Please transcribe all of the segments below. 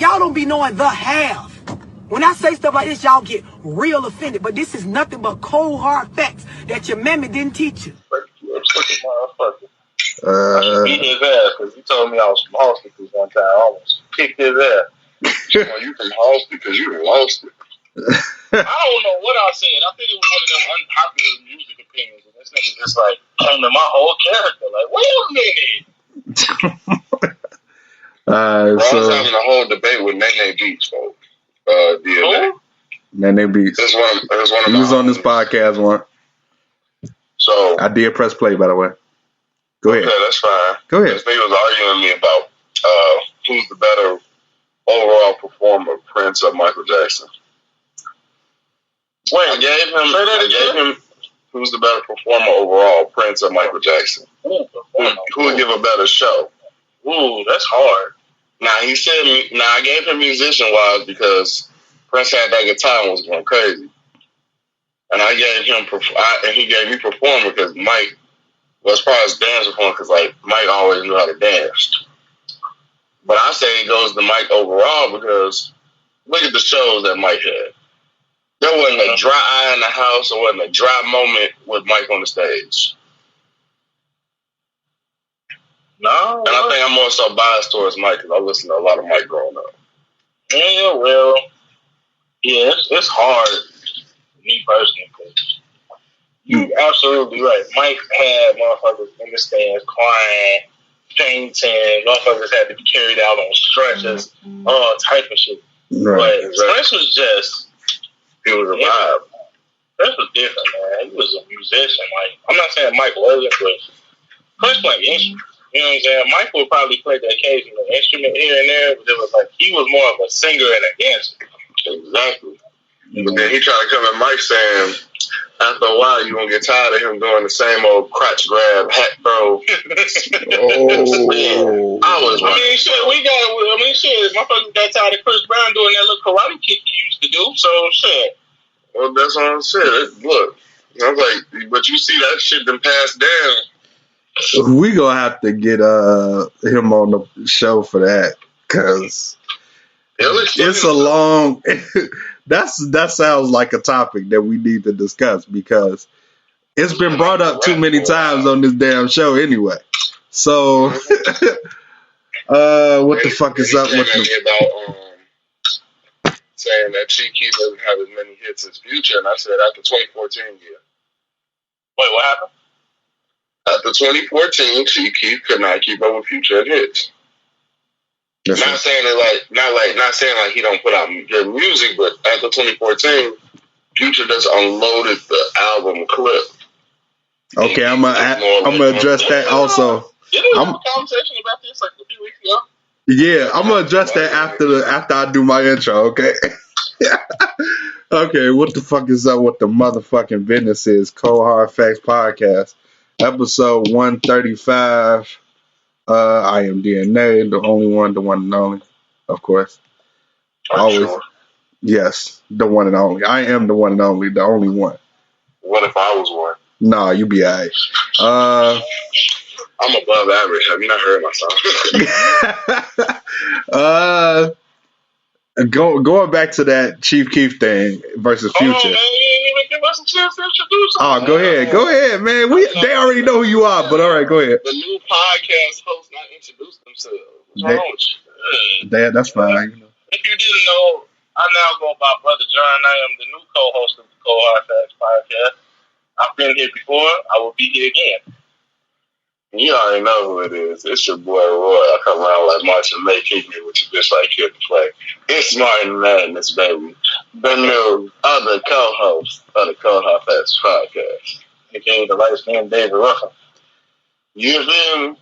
y'all don't be knowing the half. When I say stuff like this, y'all get real offended. But this is nothing but cold, hard facts that your mammy didn't teach you. I should beat his ass because he told me I was from hospitals one time. I almost kicked his ass. Well, you from hospitals? You lost it. I don't know what I said. I think it was one of them unpopular music opinions. And this nigga just like came to my whole character. Like, wait a minute. I was having a whole debate with Nene Beats, folks. Nene Beats. It was one of he was on this podcast one. So I did press play, by the way. Go ahead. Okay, that's fine. Go ahead. This nigga was arguing with me about who's the better overall performer, Prince or Michael Jackson. Wait, I gave him who's the better performer overall, Prince or Michael Jackson. Who would give a better show? Ooh, that's hard. Now he said, I gave him musician wise because Prince had that guitar and was going crazy, and I gave him and he gave me performer because Mike was probably his dance performer because like Mike always knew how to dance. But I say it goes to Mike overall because look at the shows that Mike had. There wasn't a dry eye in the house. There wasn't a dry moment with Mike on the stage. No. And I think I'm more so biased towards Mike because I listened to a lot of Mike growing up. Yeah, well, yeah, it's hard, me personally, because you absolutely right. Mike had motherfuckers in the stands crying, fainting, motherfuckers had to be carried out on stretchers, all type of shit. Right. But Prince was just... He was a vibe. Prince was different, man. He was a musician. Like, I'm not saying Mike wasn't, but Prince played instruments. You know what I'm saying? Mike would probably play the occasional instrument here and there, but it was like he was more of a singer and a dancer. Exactly. But then he tried to come at Mike saying, after a while, you're going to get tired of him doing the same old crotch grab, hat throw. Shit, motherfuckers got tired of Chris Brown doing that little karate kick he used to do, so shit. Well, that's what I'm saying. Look, I was like, but you see that shit done passed down. We gonna have to get him on the show for that, cause it's a long. that sounds like a topic that we need to discuss because it's been brought up too many times on this damn show anyway. So, what the fuck is up with me? About saying that Chief Keef doesn't have as many hits as Future, and I said after 2014 year. Wait, what happened? After 2014, Chief Keef could not keep up with Future hits. Not saying like he don't put out good music, but after 2014, Future just unloaded the album clip. Okay, I'm gonna address that also. Didn't we have a conversation about this like a few weeks ago? Yeah, I'm gonna address that after I do my intro. Okay. Okay, what the fuck is up with the motherfucking business is Cold Hard Facts Podcast, episode 135. I am DNA, the only one, the one and only, of course. Always. Sure? Yes, the one and only. I am the one and only, the only one. What if I was one? Nah, you be alright. I'm above average. Have you not heard my song? Going back to that Chief Keef thing versus Future. Oh, man, you didn't even give us a chance to introduce him. Oh, go ahead, man. They already know who you are, but all right, go ahead. The new podcast hosts not introduced themselves. What's wrong with you? That's fine. You know. If you didn't know, I now go by Brother John. I am the new co-host of the Cold Hard Facts Podcast. I've been here before. I will be here again. You already know who it is. It's your boy Roy. I come around like March and May, kick me with you bitch like here to play. It's Martin Madness, baby. The new other co-host of the Cold Hard Facts Podcast. AKA the light skinned David Ruffin. You feel me?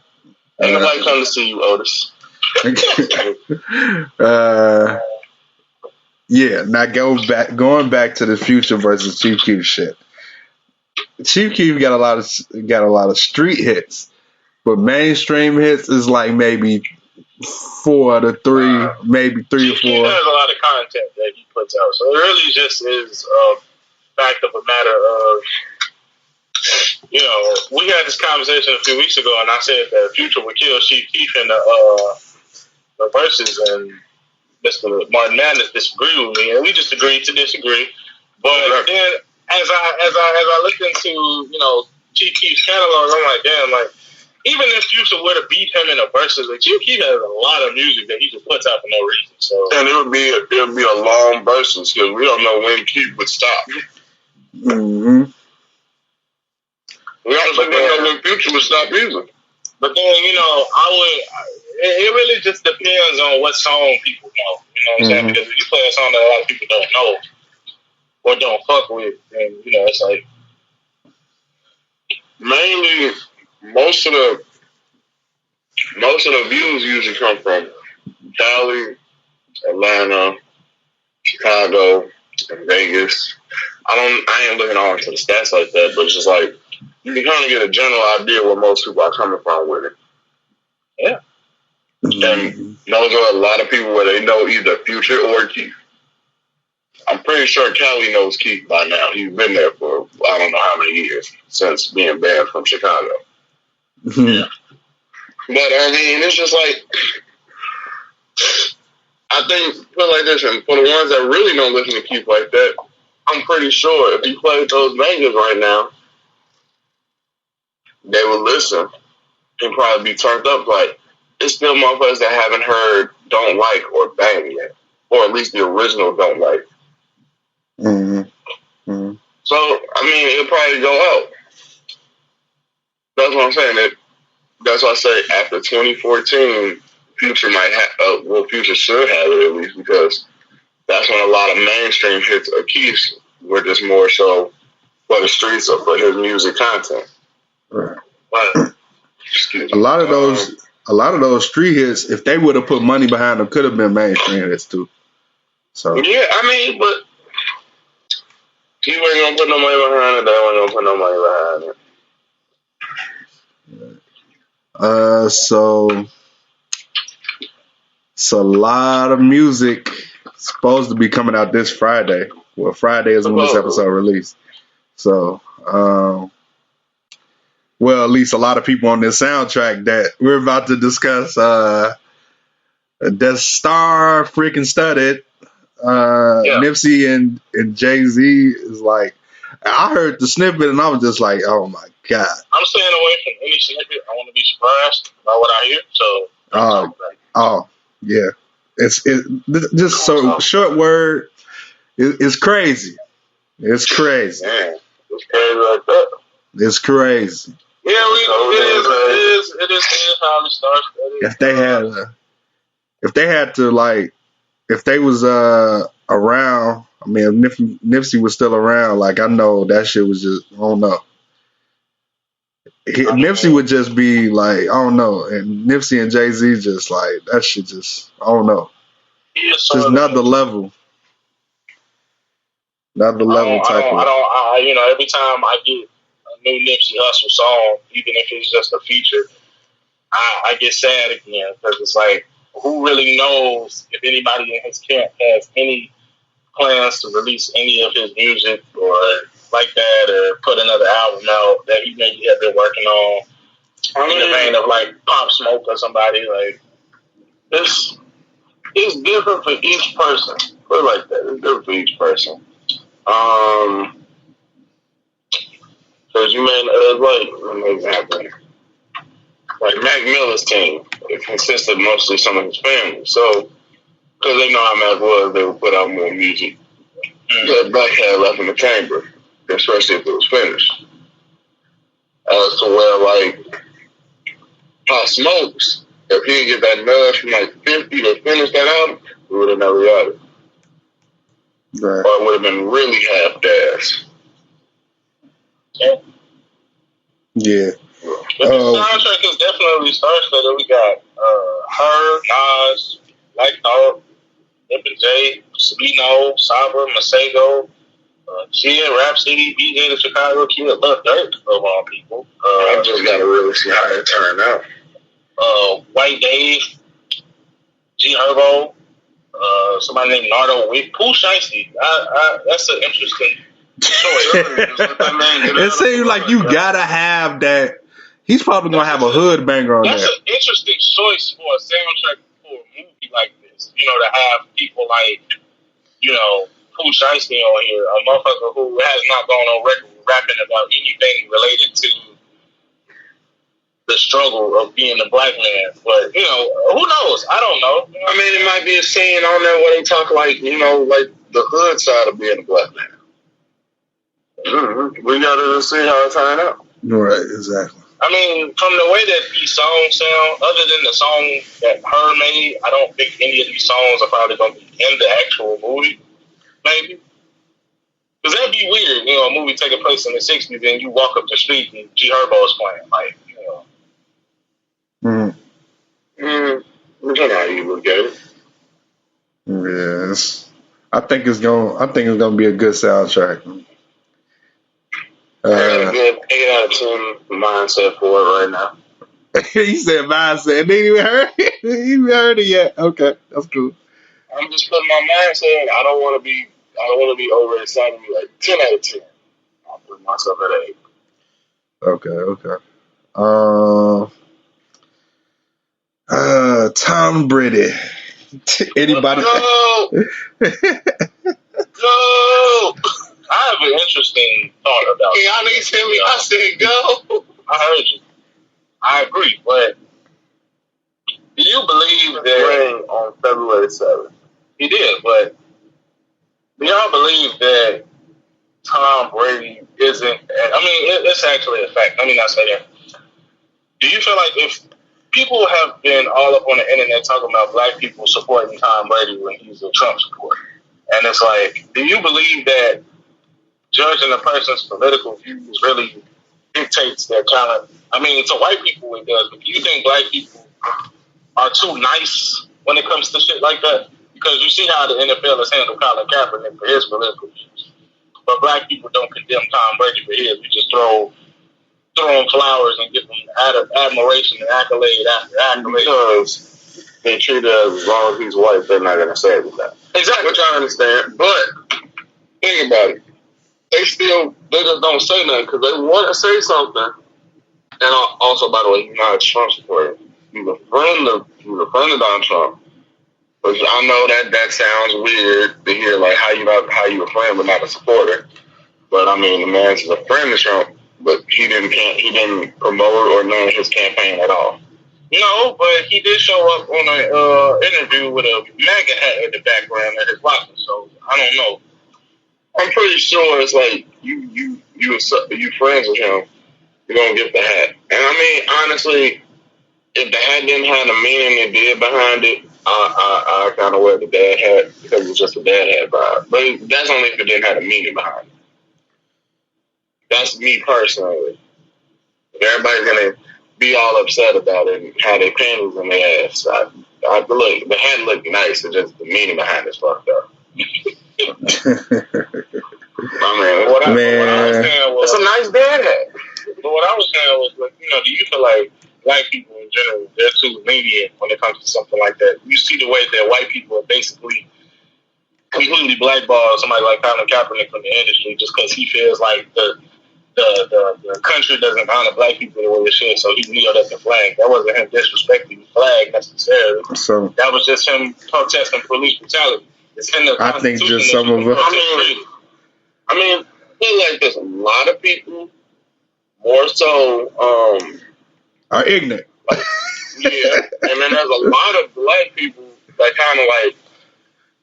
Ain't nobody come to see you, Otis. Yeah, now going back to the Future versus Chief Keef shit. Chief Keef got a lot of street hits, but mainstream hits is like maybe 4 to 3, maybe 3 or 4. He has a lot of content that he puts out, so it really just is a fact of a matter of, you know, we had this conversation a few weeks ago, and I said that Future would kill Chief Keef in the verses, and the Mr. Martin Madness disagree with me, and we just agreed to disagree. But then, as I looked into, you know, Chief Keef's catalog, I'm like, damn, like, even if Future were to beat him in a versus, like, Chief Keef has a lot of music that he just puts out for no reason. So, and it would be a long versus because we don't know when Keef would stop. Mm-hmm. We also don't know when Future would stop music. But then, you know, it really just depends on what song people know. You know what I'm saying? Because if you play a song that a lot of people don't know or don't fuck with, then, you know, it's like, mainly most of the views usually come from Cali, Atlanta, Chicago, and Vegas. I ain't looking all into the stats like that, but it's just like you can kind of get a general idea where most people are coming from with it. Yeah. And those are a lot of people where they know either Future or Keith. I'm pretty sure Cali knows Keith by now. He's been there for I don't know how many years since being banned from Chicago. Yeah. But I mean, it's just like I think put it like this, and for the ones that really don't listen to Keith like that, I'm pretty sure if he played those bangers right now, they would listen and probably be turned up. Like it's still motherfuckers that haven't heard Don't Like or Bang yet, or at least the original Don't Like. Mm-hmm. So I mean, it'll probably go out. That's what I'm saying. That's why I say after 2014, Future might have. Future should have it at least because that's when a lot of mainstream hits of Keith's were just more so for the streets or for his music content. Right. But, a lot of those street hits, if they would have put money behind them, could have been mainstream hits too. So yeah, I mean, but he wasn't gonna put no money behind it. They weren't gonna put no money behind it. So it's a lot of music supposed to be coming out this Friday. Well, Friday is when this episode released. So, well, at least a lot of people on this soundtrack that we're about to discuss, the star freaking studded, Nipsey and Jay-Z is like, I heard the snippet and I was just like, oh my God. I'm staying away from any snippet. I want to be surprised by what I hear. So, yeah. It's just so short word. It's crazy. It's crazy. Man, it's crazy like that. It's crazy. Yeah, it is how it starts. If they had to like, if they was around, I mean, if Nipsey was still around, like I know that shit was just, I don't know. Nipsey would just be like, I don't know, and Nipsey and Jay-Z just like that shit just, I don't know. Just another level. Another level type of. You know, every time I get a new Nipsey Hussle song, even if it's just a feature, I get sad again because it's like, who really knows if anybody in his camp has any plans to release any of his music or like that, or put another album out that he maybe had been working on in the vein of like Pop Smoke or somebody. Like it's different for each person. Put it like that. It's different for each person. Because you may like an example, like Mac Miller's team. It consisted mostly of some of his family. So because they know how Mac was, they would put out more music that Black had left in the chamber, especially if it was finished. As to where, like, Pop Smokes, if he didn't get that nudge from like 50 to finish that album, we would have never got it. Right. Or it would have been really half-assed. Yeah. But the soundtrack is definitely star-studded. We got her, Nas, Black Thought, Nip and J, Sabino, Sabra, Masego, Gia, Rhapsody, BJ, the Chicago Kid, Love Dirt, of all people. I just got to really see how it turned out. White Dave, G Herbo, somebody named Nardo Wick, Pooh Shiesty. That's an interesting choice. It seems like you gotta have that. He's probably gonna have a hood banger on that. That's an interesting choice for a soundtrack for a movie like this. to have people like, Pooh Shiesty on here, a motherfucker who has not gone on record rapping about anything related to the struggle of being a black man. But, who knows? I don't know. I mean, it might be a scene on there where they talk like the hood side of being a black man. Mm-hmm. We gotta see how it turned out. Right, exactly. I mean, from the way that these songs sound, other than the song that her made, I don't think any of these songs are probably going to be in the actual movie, maybe. Because that'd be weird, a movie taking place in the 60s and you walk up the street and G Herbo's playing, You know how you look at it. Yes. I think it's gonna be a good soundtrack. I got a good 8 out of 10 mindset for it right now. He said mindset. Didn't even heard it. He even heard it yet. Okay, that's cool. I'm just putting my mindset in. I don't want to be overexcited. Like 10 out of 10. I'll put myself at 8. Okay. Tom Brady. Anybody? Go! I have an interesting thought about it. Y'all niggas hear me? I said go. I heard you. I agree, but do you believe that on February 7th? He did, but do y'all believe that Tom Brady isn't? I mean, it's actually a fact. Let me not say that. Do you feel like if people have been all up on the internet talking about black people supporting Tom Brady when he's a Trump supporter, and it's like, do you believe that judging a person's political views really dictates their talent? I mean, to white people it does, but do you think black people are too nice when it comes to shit like that? Because you see how the NFL has handled Colin Kaepernick for his political views, but black people don't condemn Tom Brady for his. We just throw him flowers and give him admiration and accolade after accolade. Because they treat us as long as he's white, they're not going to say that. Exactly. Which I understand, but think about it. They just don't say nothing because they want to say something. And also, by the way, he's not a Trump supporter. He's a friend of Donald Trump. Which I know that sounds weird to hear, like how you a friend but not a supporter. But I mean, the man's a friend of Trump, but he didn't promote or name his campaign at all. No, but he did show up on an interview with a MAGA hat in the background at his locker. So I don't know. I'm pretty sure it's like you friends with him, you're gonna get the hat. And I mean, honestly, if the hat didn't have the meaning it did behind it, I kind of wear the dad hat because it's just a dad hat vibe. But that's only if it didn't have a meaning behind it. That's me personally. Everybody's gonna be all upset about it and have their panties in their ass. The hat looked nice, it's just the meaning behind it's fucked up. What I was saying was, it's a nice dad hat. But what I was saying was, like, do you feel like black people in general, they're too lenient when it comes to something like that? You see the way that white people are basically completely blackball somebody like Colin Kaepernick from the industry just because he feels like the country doesn't honor black people the way it should, so he kneeled at the flag. That wasn't him disrespecting the flag necessarily. So that was just him protesting police brutality. It's in the I think just some of us. I mean, feel like there's a lot of people more so are ignorant. Yeah, and then there's a lot of black people that kind of like.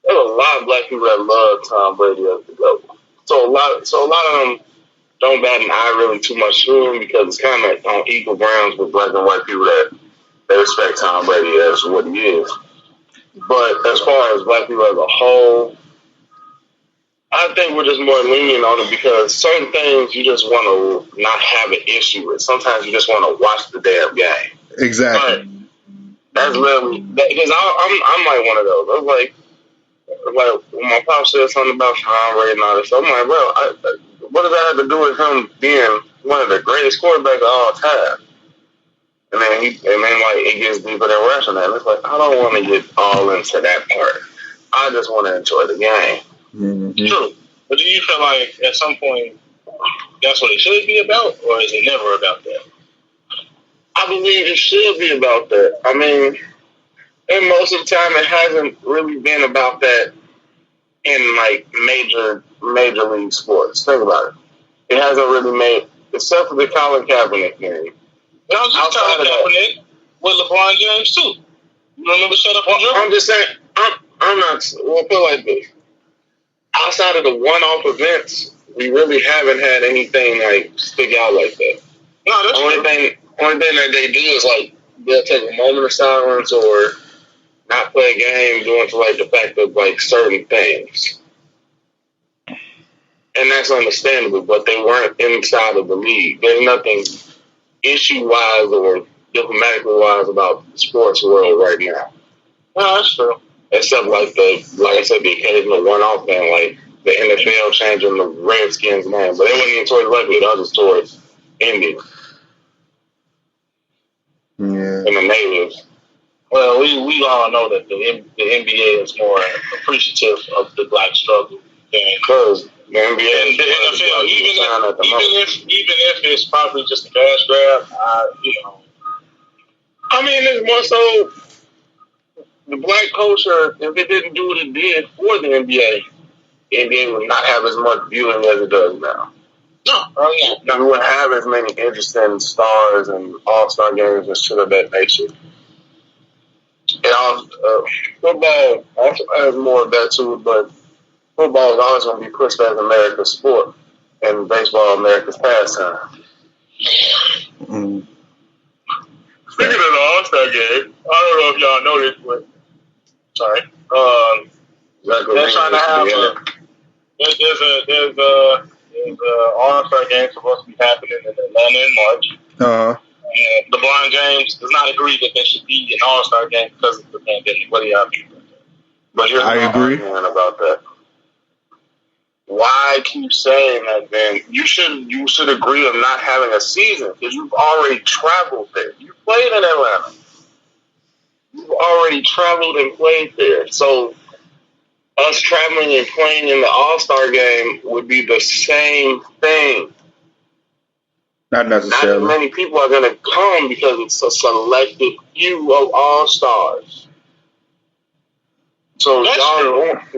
There's a lot of black people that love Tom Brady as the GOAT. So a lot of them don't bat an eye really too much to him because it's kind of on equal grounds with black and white people that they respect Tom Brady as what he is. But as far as black people as a whole, I think we're just more lenient on it because certain things you just want to not have an issue with. Sometimes you just want to watch the damn game. Exactly. But that's literally because I'm like one of those. I was like when my pop said something about Tom Brady and all this, I'm like, bro, what does that have to do with him being one of the greatest quarterbacks of all time? And then it gets deeper than wrestling. And it's like I don't want to get all into that part. I just want to enjoy the game. Mm-hmm. True, but do you feel like at some point that's what it should be about, or is it never about that? I believe it should be about that. I mean, And most of the time, it hasn't really been about that in like major league sports. Think about it. It hasn't really made, except for the Colin Kaepernick game. That was just Colin Kaepernick with LeBron James too. You remember Shut Up and Dribble? I'm just saying, I'm not, we'll put it like this. Outside of the one-off events, we really haven't had anything like stick out like that. No, that's only thing that they do is like they'll take a moment of silence or not play a game due to like the fact of like certain things. And that's understandable, but they weren't inside of the league. There's nothing issue-wise or diplomatically-wise about the sports world right now. No, that's true. Except like I said, the occasional one-off thing, like the NFL changing the Redskins name, but it wasn't even towards rugby; that was towards Indians. Yeah. And the natives. Well, we all know that the NBA is more appreciative of the black struggle than because the NBA and the NFL. Even if it's probably just a cash grab, I mean, it's more so the black culture. If it didn't do what it did for the NBA would not have as much viewing as it does now. We wouldn't have as many interesting stars and all-star games and shit of that nature. And football also has more of that too, but football is always going to be pushed as America's sport and baseball America's pastime. Mm. Speaking of the All-Star game, I don't know if y'all know this, but sorry. They're trying to have there's a All-Star game supposed to be happening in Atlanta in March. And LeBron James does not agree that there should be an All-Star game because of the pandemic. What do y'all think about that? But here's I agree about that. Why keep saying that? Then you should agree of not having a season because you've already traveled there. You played in Atlanta. You've already traveled and played there. So us traveling and playing in the All-Star game would be the same thing. Not necessarily. Not many people are going to come because it's a selected few of All-Stars. So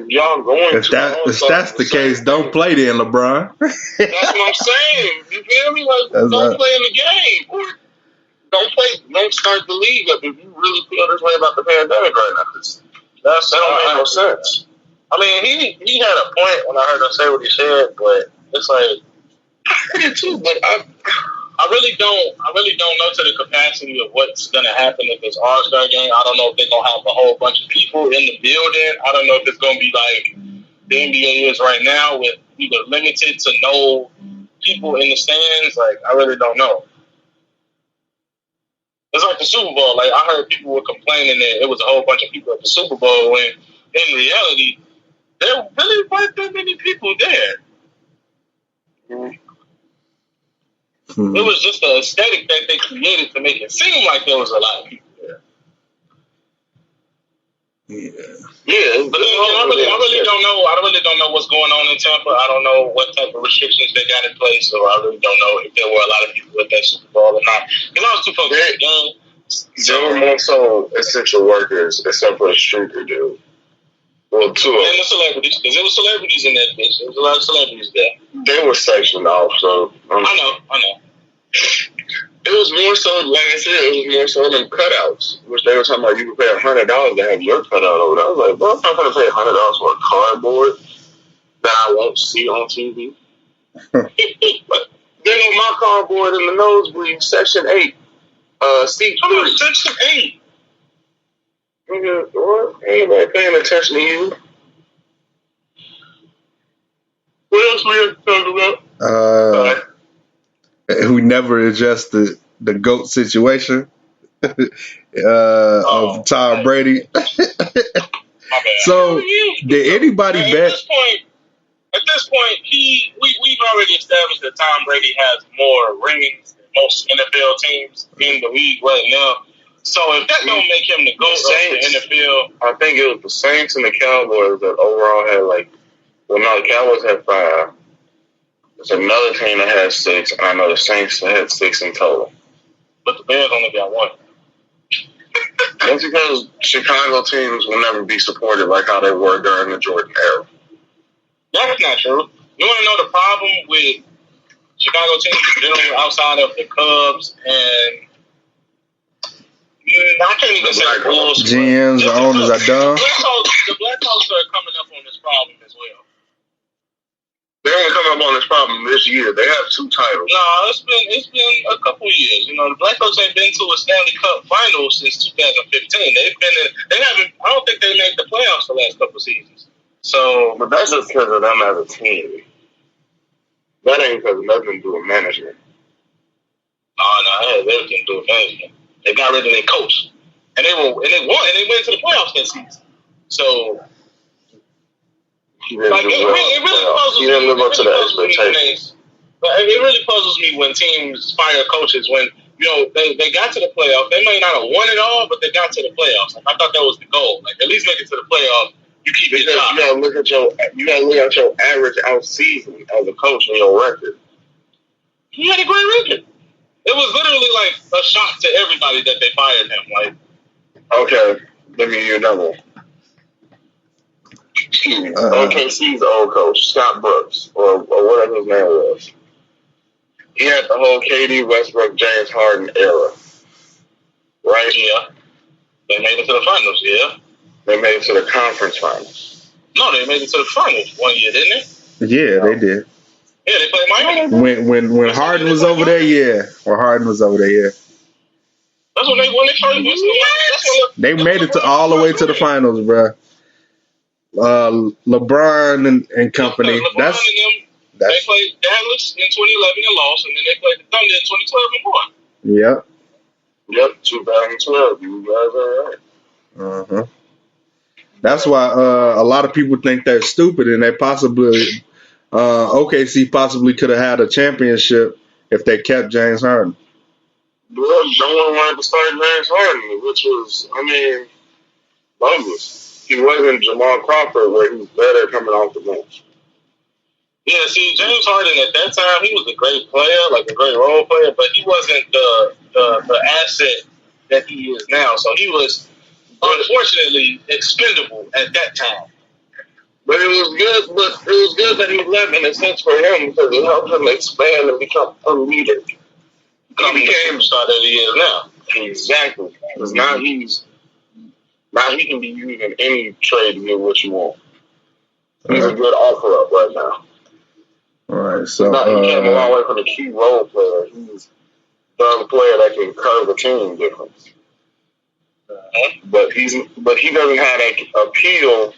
y'all going if that's the case, don't play then, LeBron. That's what I'm saying. You feel me? Like, don't play in the game. Or don't start the league up if you really feel this way about the pandemic right now. That don't make no sense. I mean, he had a point when I heard him say what he said, but it's like I heard it too, but I really don't know to the capacity of what's gonna happen if it's All-Star game. I don't know if they're gonna have a whole bunch of people in the building. I don't know if it's gonna be like the NBA is right now with either limited to no people in the stands. Like, I really don't know. It's like the Super Bowl. Like, I heard people were complaining that it was a whole bunch of people at the Super Bowl when in reality there really weren't that many people there. Mm-hmm. It was just the aesthetic that they created to make it seem like there was a lot of people there. Yeah, but I really don't know. I really don't know what's going on in Tampa. I don't know what type of restrictions they got in place, so I really don't know if there were a lot of people at that Super Bowl or not. Because I was too focused on the game. There were more so essential workers, except for the streaker dude. Well, two of them. And the celebrities, because there were celebrities in that bitch. There was a lot of celebrities there. They were sectioned off, so I know. It was more so, like I said, it was more so them cutouts, which they were talking about. You could pay $100 to have your cutout over there. I was like, bro, I'm not going to pay $100 for a cardboard that I won't see on TV. But they got my cardboard in the nosebleed, section 8, seat 3. Section 8. What? Anybody paying attention to you? What else we have to talk about? We never addressed the GOAT situation of Tom Brady. So, did anybody bet? At this point, we've already established that Tom Brady has more rings than most NFL teams in the league right now. So if that don't make him the GOAT of the NFL, I think it was the Saints and the Cowboys that overall had the Cowboys had 5. There's another team that had 6, and I know the Saints had 6 in total. But the Bears only got 1. That's because Chicago teams will never be supported like how they were during the Jordan era. That's not true. You want to know the problem with Chicago teams in general outside of the Cubs and I can't even say Bulls. GMs, the owners are dumb. The Blackhawks are coming up on this problem as well. They ain't come up on this problem this year. They have 2 titles. No, it's been a couple years. You know, the Blackhawks ain't been to a Stanley Cup final since 2015. They haven't. I don't think they made the playoffs the last couple seasons. So, but that's just because of them as a team. That ain't because of nothing to do with management. Oh no, it has everything to do with management. They got rid of their coach, and they won, and they went to the playoffs that season. So. Like it really puzzles me. He didn't live up to the expectations. It really puzzles me when teams fire coaches when they got to the playoffs. They may not have won it all, but they got to the playoffs. Like, I thought that was the goal. Like at least make it to the playoffs. You keep it job. You gotta look at your average out season as a coach and your record. He had a great record. It was literally like a shock to everybody that they fired him. Like, okay, let me give you another one. OKC's old coach, Scott Brooks, or whatever his name was. He had the whole KD, Westbrook, James Harden era. Right? Yeah. They made it to the finals, yeah. They made it to the conference finals. No, they made it to the finals one year, didn't they? Yeah, they did. Yeah, they played Miami. When Harden was over there, yeah. Or Harden was over there, yeah. That's when they won the finals. They made it to all the way to the finals, bro. LeBron and company. LeBron and them, they played Dallas in 2011 and lost, and then they played the Thunder in 2012 and won. Yep, 2012. You guys are right. That's why a lot of people think they're stupid, and they possibly OKC possibly could have had a championship if they kept James Harden. No one wanted to start James Harden, which was, bogus. He wasn't Jamal Crawford, where he was better coming off the bench. Yeah, see, James Harden at that time, he was a great player, like a great role player, but he wasn't the asset that he is now. So he was, unfortunately, expendable at that time. But it was good. But it was good that he left in a sense for him because it helped him expand and become a leader. He became the star that he is now. Exactly. Because now he can be used in any trade to get what you want. He's a good offer up right now. All right, so he came a long way from a key role player. He's the player that can curve a team difference. But he doesn't have that appeal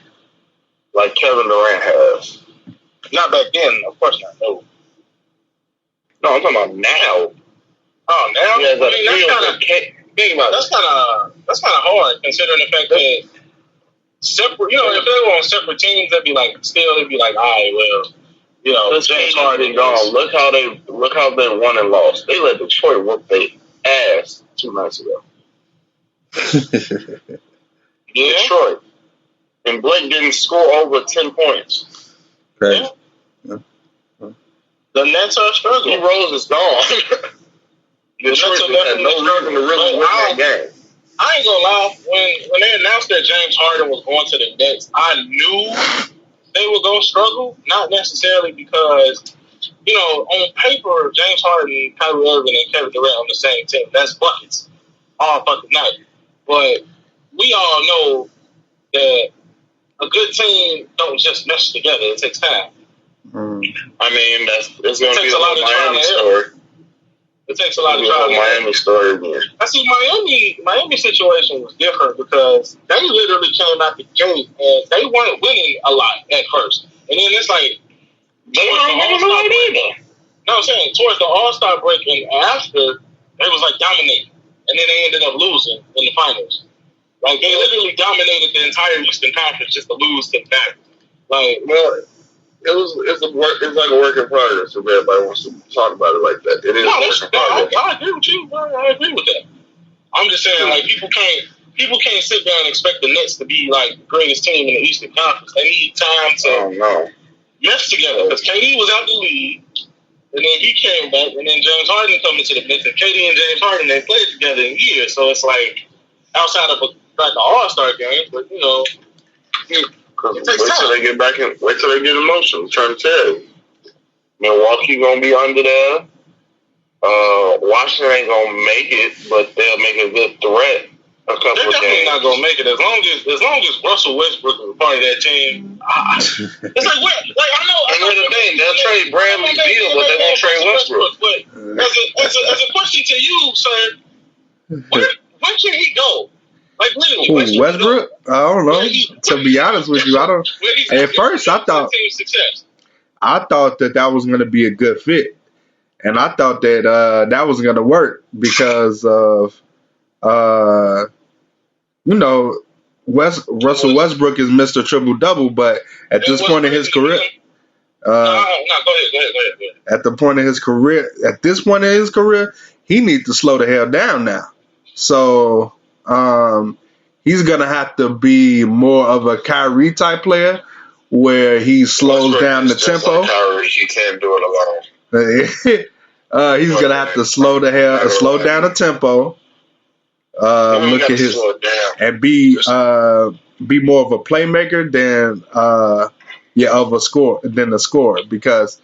like Kevin Durant has. Not back then, of course not. No, I'm talking about now. Oh, now? He has that's kind of hard considering the fact that separate. If they were on separate teams, they'd be like, all right, well, James Harden gone. Look how they won and lost. They let Detroit whoop their ass 2 nights ago. Detroit. And Blake didn't score over 10 points. Crazy. Yeah. The Nets are struggling. Rose is gone. Detroit had no reason to really win that game. I ain't gonna lie. When they announced that James Harden was going to the Nets, I knew they were gonna struggle. Not necessarily because, on paper, James Harden, Kyrie Irving, and Kevin Durant on the same team. That's buckets all fucking night. But we all know that a good team don't just mesh together. It takes time. It's going to be a Miami story. It takes a lot of trial. Miami story again. I see Miami situation was different because they literally came out the gate and they weren't winning a lot at first. And then it's like they weren't winning either. No, I'm saying towards the All-Star break and after, they was like dominating. And then they ended up losing in the finals. Like they literally dominated the entire Eastern Conference just to lose to the Mavericks. It's like a work in progress if everybody wants to talk about it like that. It is I agree with you. I agree with that. I'm just saying, like, people can't sit there and expect the Nets to be like the greatest team in the Eastern Conference. They need time to mesh together because KD was out the league, and then he came back, and then James Harden come into the mix, and KD and James Harden they played together in years. So it's like outside of the All-Star games, but you know, it takes time. Wait till they get emotional. I'm trying to tell you, Milwaukee gonna be under there. Washington ain't gonna make it, but they'll make a good threat. They're definitely not gonna make it as long as Russell Westbrook is a part of that team. It's like what? Like I know. And here's the thing: they'll trade Bradley Beal, but they won't trade Westbrook. But as a question to you, sir, where can he go? Like literally, Westbrook? I don't know. To be honest with you, I don't. At first, I thought that was going to be a good fit, and I thought that that was going to work because of Russell Westbrook is Mr. Triple Double, but at this point in his career, go ahead. At this point in his career, he needs to slow the hell down now. So he's gonna have to be more of a Kyrie type player, where he slows down the tempo. Like Kyrie, he can't do it alone. He's gonna have to slow down the tempo. Look at his and be more of a playmaker than a scorer, because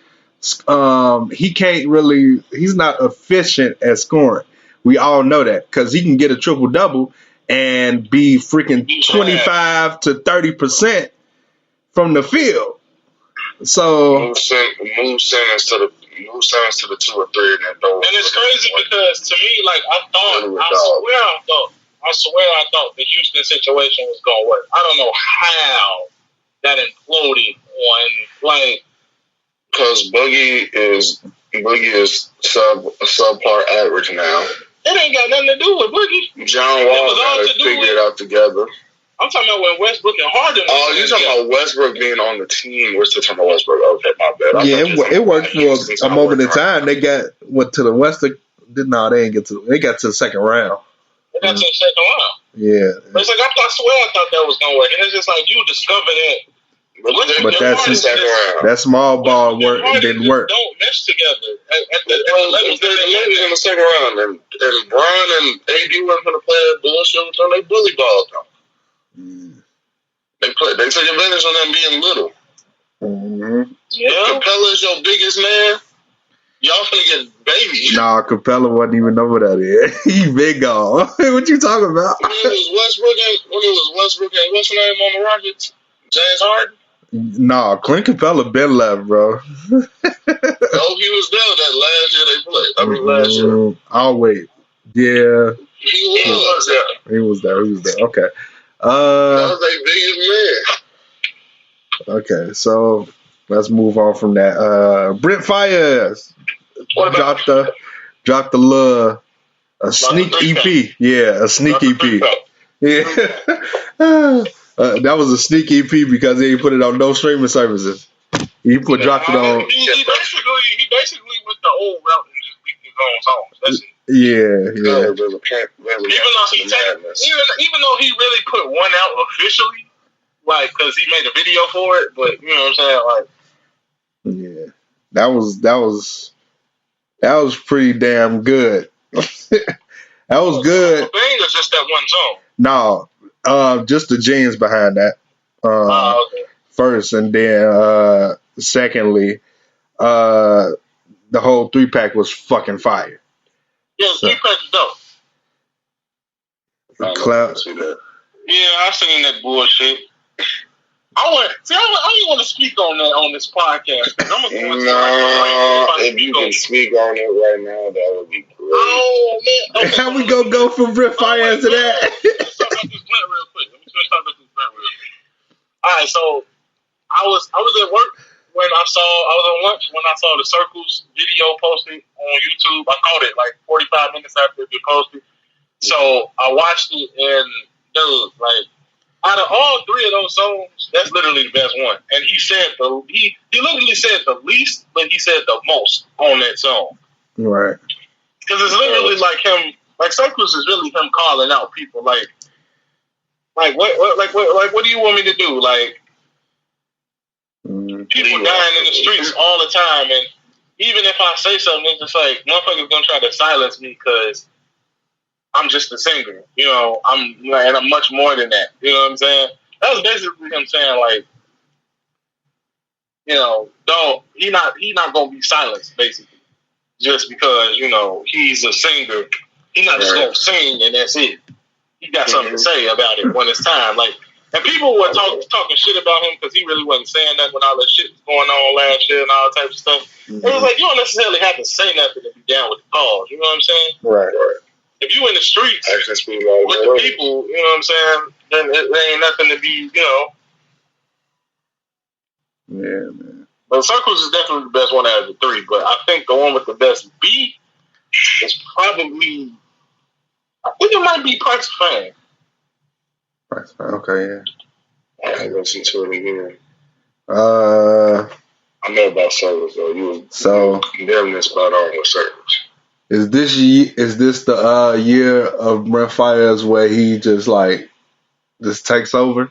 he can't really, he's not efficient at scoring. We all know that, because he can get a triple double and be freaking 25 to 30% from the field. So move centers to the 2 or 3 and then throw. And it's crazy because to me, like I swear I thought the Houston situation was gonna work. I don't know how that imploded because Boogie is subpar average now. It ain't got nothing to do with Boogie. John Wall got to figure it out together. I'm talking about when Westbrook and Harden. Oh, you're talking about Westbrook being on the team. We're still talking about Westbrook. Okay, my bad. It worked for a moment in time. They went to the Western. No, they didn't they got to the second round. They got to the second round. Yeah. But it's like I swear I thought that was gonna work, and it's just like you discover that. But that small ball didn't work. Don't mesh together. They're in the second round, and Bron and AD weren't going to play that bullshit, so they bully balled them. They took advantage of them being little. Mm-hmm. Yeah. Capella is your biggest man. Y'all finna get baby. Nah, Capella wasn't even over that here. He big gone. What you talking about? When it was Westbrook and what's his name on the Rockets? James Harden? Nah, Clint Capella been left, bro. Oh, he was there that last year they played. Last year. I'll wait. Yeah. He was there. He was there. Okay. That was their biggest man. Okay, so let's move on from that. Brent Faiyaz dropped a sneak EP. Yeah, a sneak EP. Yeah. That was a sneak EP because he put it on no streaming services. He dropped it on. He basically went the old route and just leaked his own songs. That's it. Yeah. Even though he really put one out officially, like because he made a video for it, but you know what I'm saying, like. Yeah, that was pretty damn good. That was good. The thing is just that one song. No. Just the genes behind that. Okay. First, and then secondly, the whole 3-pack was fucking fire. Yeah, the 3-pack is dope. Cloud. Yeah, I seen that bullshit. I don't want to speak on that on this podcast. I'm gonna if you can speak on it right now, that would be great. Oh man! Okay, how we go from Brent Faiyaz to that? Let's talk about this Brent real quick. All right, so I was at work when I was on lunch when I saw the Circles video posted on YouTube. I caught it like 45 minutes after it posted. So I watched it, and dude, like, out of all 3 of those songs, that's literally the best one. And he said he literally said the least, but he said the most on that song. Right. Because it's literally like him. Like Circles is really him calling out people. Like what do you want me to do? Like, people dying in the streets all the time, and even if I say something, it's just like motherfuckers gonna try to silence me because I'm just a singer. You know, and I'm much more than that. You know what I'm saying? That was basically him saying like, you know, he not gonna be silenced basically just because you know he's a singer. He's not just gonna sing and that's it. He got something to say about it when it's time. Like, and people were talking shit about him because he really wasn't saying nothing when all that shit was going on last year and all types of stuff. It was like you don't necessarily have to say nothing to be down with the cause. You know what I'm saying? Right. If you in the streets with the people, you know what I'm saying, then there ain't nothing to be, you know. Yeah, man. But Circles is definitely the best one out of the three. But I think the one with the best beat is probably, I think it might be Price of Fame. Price of Fame, okay, yeah. I can listen to it again. I know about Circles though. You damn near spot on with Circles. Is this the year of Brent Faiyaz where he just takes over?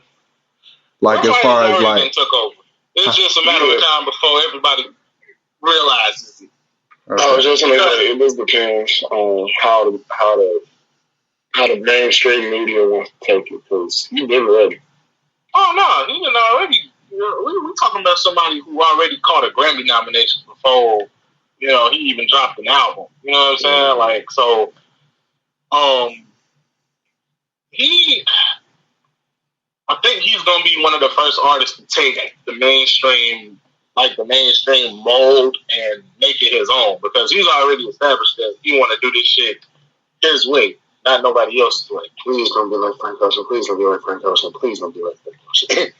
Like as far as like took over. It's just a matter of time before everybody realizes it. Okay. I was just gonna say it just depends on how the mainstream media wants to take it because you've been ready. Oh no, he been already. We're talking about somebody who already caught a Grammy nomination before. You know, he even dropped an album. You know what I'm saying? Like, so, I think he's gonna be one of the first artists to take the mainstream mold and make it his own because he's already established that he want to do this shit his way, not nobody else's way. Please don't be like Frank Ocean. Please don't be like Frank Ocean. Please don't be like Frank Ocean.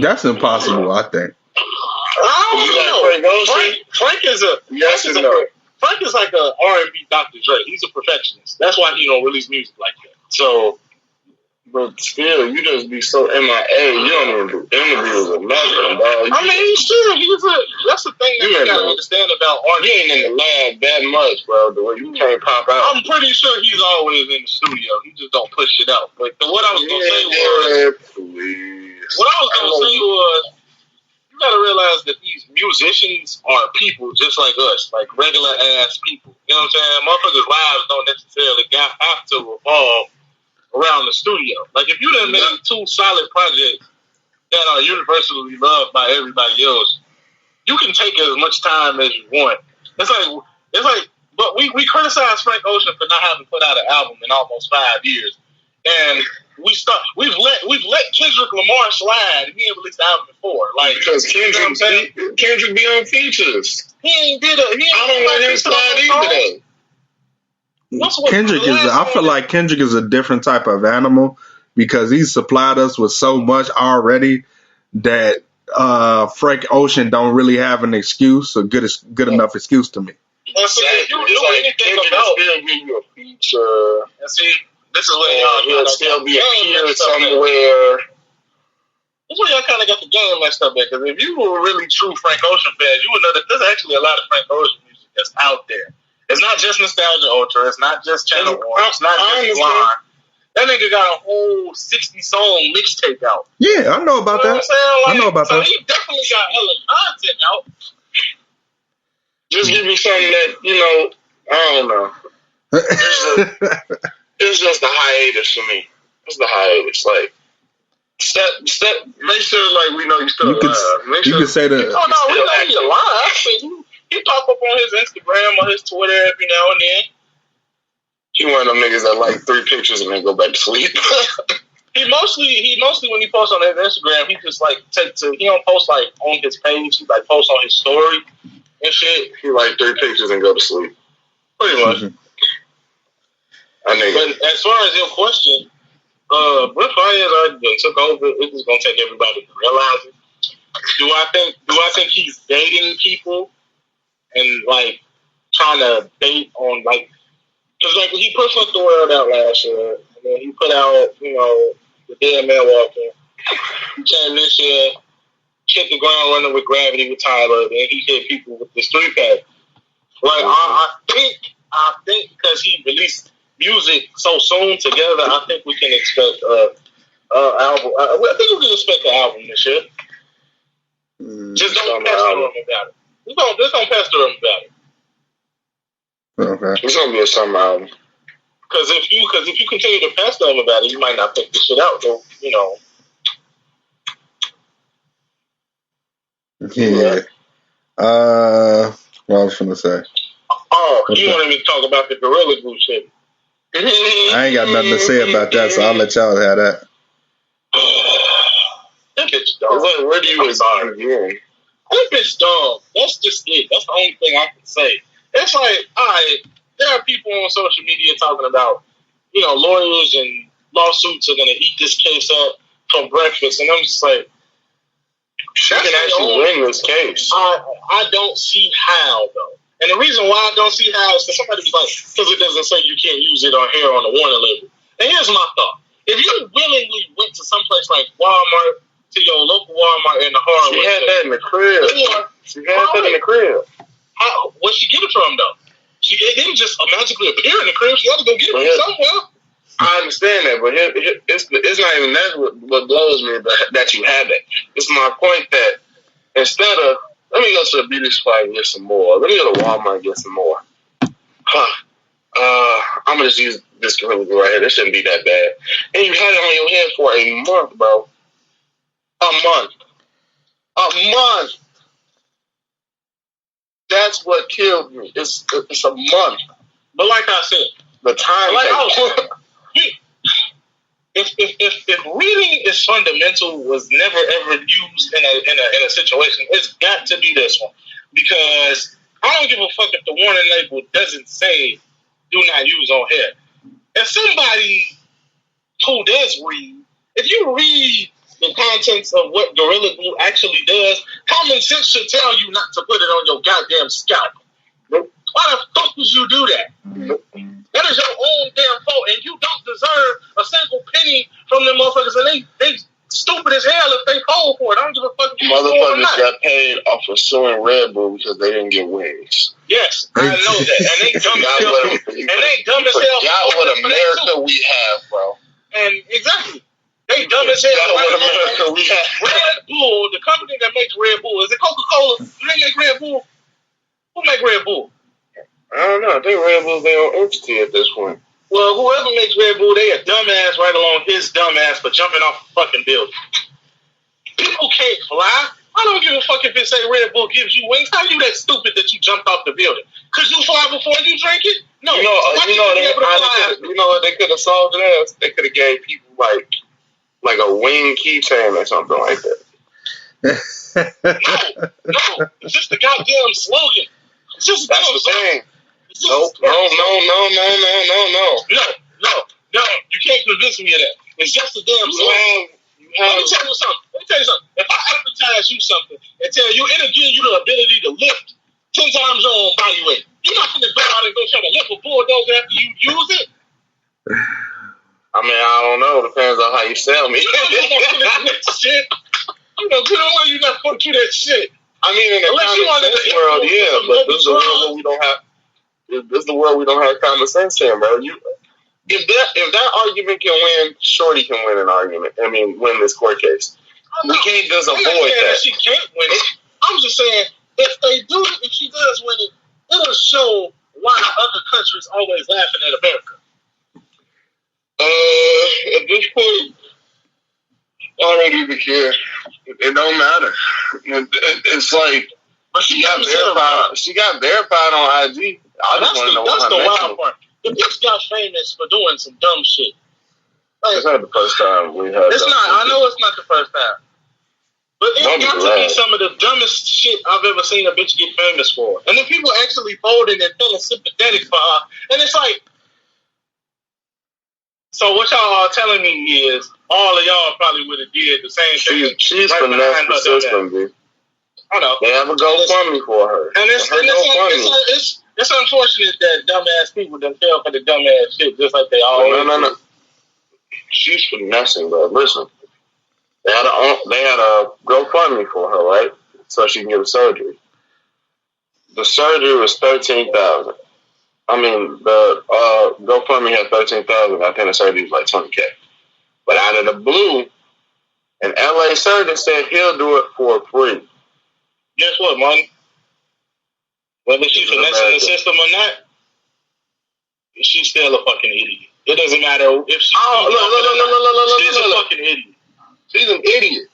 That's impossible, I think. I don't know. Frank is Frank is like a R&B Dr. Dre. He's a perfectionist. That's why he don't release music like that. So, but still, you just be so MIA. You don't even do interviews or nothing, dog. I mean, that's the thing that you gotta understand about art. You ain't in the lab that much, bro. The way you can't pop out. I'm pretty sure he's always in the studio. He just don't push it out. But what I was gonna say was, you gotta realize that these musicians are people just like us, like regular ass people. You know what I'm saying? Motherfuckers' lives don't necessarily have to revolve around the studio. Like if you done made two solid projects that are universally loved by everybody else, you can take as much time as you want. It's like, but we criticize Frank Ocean for not having put out an album in almost 5 years, and we've let Kendrick Lamar slide. He ain't released the album before, like because Kendrick be on features. He ain't did a. I don't let him slide either though. Kendrick I feel like Kendrick is a different type of animal because he's supplied us with so much already that Frank Ocean don't really have an excuse, a good enough excuse to me. And see, if you do anything about still give you a feature, and see, this is where he'll still be appearing somewhere. That's where y'all kind of got the game messed up at. Because if you were really true Frank Ocean fans, you would know that there's actually a lot of Frank Ocean music that's out there. It's not just Nostalgia Ultra. It's not just Channel 1. It's not just Blonde. That nigga got a whole 60-song mixtape out. Yeah, I know about that. Like, I know about that. He definitely got hella content out. Just give me something that, I don't know. It's just the hiatus for me. It's the hiatus. Like, step, make sure, like, we know you still alive. You can say that. Oh, no, we know he's alive. He pop up on his Instagram or his Twitter every now and then. He one of them niggas that like 3 pictures and then go back to sleep. He mostly when he posts on his Instagram, he just like he don't post like on his page. He like posts on his story and shit. He like 3 pictures and go to sleep. Pretty much. But as far as your question, Brent Faiyaz already took over. It's just gonna take everybody to realize it. Do I think he's dating people and like trying to bait on like? Because like he put Fuck the World out last year, and then he put out, The Dead Man Walking. He came this year, hit the ground running with Gravity with Tyler, and he hit people with this 3-pack. Like I think because he released music so soon together, I think we can expect album. I think we can expect an album this year. Just don't pester him about it. Just don't pester him about it. Okay. It's gonna be a summer album. Because if you continue to pester him about it, you might not pick the shit out. Though, you know. Yeah. What I was gonna say. Oh, you wanted me to talk about the Gorilla Glue shit. I ain't got nothing to say about that, so I'll let y'all have that. That bitch dumb. Like, where do you begin? That bitch dumb. That's just it. That's the only thing I can say. It's like, alright, there are people on social media talking about, you know, lawyers and lawsuits are gonna eat this case up for breakfast, and I'm just like, she can actually win this case. I don't see how though. And the reason why I don't see how is because somebody was like, because it doesn't say you can't use it on here on the warning label. And here's my thought. If you willingly went to some place like Walmart, to your local Walmart in the hardware, she had that in the crib. She had that in the crib. Where'd she get it from though? It didn't just magically appear in the crib. She had to go get it from somewhere. I understand that, but it's not even that what blows me that you had that. It's my point that instead of let me go to the beauty spot and get some more. Let me go to Walmart and get some more. I'm gonna just use this Gorilla Glue right here. This shouldn't be that bad. And you had it on your head for a month, bro. A month. That's what killed me. It's a month. But like I said, the time. If reading is fundamental was never ever used in a situation, it's got to be this one. Because I don't give a fuck if the warning label doesn't say do not use on here. If somebody who does read, if you read the contents of what Gorilla Glue actually does, common sense should tell you not to put it on your goddamn scalp. Why the fuck would you do that? That is your own damn fault, and you don't deserve a single penny from them motherfuckers, and they stupid as hell if they fall for it. I don't give a fuck if you motherfuckers got paid off of suing Red Bull because they didn't get wings. Yes, I know that. And they dumb as hell. And they dumb as hell. Forgot what America we have, bro. And exactly. They dumb as hell. What America we have. Red Bull, the company that makes Red Bull, is it Coca-Cola? Do they make Red Bull? Who make Red Bull? I don't know. I think Red Bull's their own entity at this point. Well, whoever makes Red Bull, they a dumbass right along his dumbass for jumping off a fucking building. People can't fly. I don't give a fuck if it say Red Bull gives you wings. How you that stupid that you jumped off the building? Could you fly before you drink it? No. You know what they could have solved it as? They could have gave people like a wing keychain or something like that. No. It's just the goddamn slogan. It's just that's the thing. No. No. You can't convince me of that. It's just a damn slogan. Let me tell you something. If I advertise you something and tell you it'll give you the ability to lift 10 times your own body weight, you're not going to go out and go try to lift a bulldozer after you use it. I mean, I don't know. Depends on how you sell me. Shit. You know, good on you not going to do that shit. I mean, in the common sense world, yeah, but this is the world where we don't have. This is the world we don't have common sense in, bro. If that argument can win, Shorty can win an argument. I mean, win this court case. We can't just avoid that. She can't win it. I'm just saying, if she does win it, it'll show why other countries always laughing at America. At this point, I don't even care. It don't matter. It's like, but she got verified. She got verified on IG. That's the wild part. The bitch got famous for doing some dumb shit. Like, it's not the first time we had. It's not. I know it's not the first time. But it's got to be some of the dumbest shit I've ever seen a bitch get famous for. And then people actually folding and feeling sympathetic for her. And it's like, so what y'all are telling me is all of y'all probably would have did the same thing. She's right finessed the system, dude. I know. They have a GoFundMe for her. And it's unfortunate that dumbass people done fell for the dumbass shit just like they always do. No. She's finessing, bro. Listen. They had a GoFundMe for her, right? So she can get a surgery. The surgery was $13,000. I mean, the GoFundMe had $13,000. I think the surgery was like $20,000. But out of the blue, an LA surgeon said he'll do it for free. Guess what, man? Whether she's finessing the system or not, she's still a fucking idiot. It doesn't matter if she's she's a fucking idiot. She's an idiot.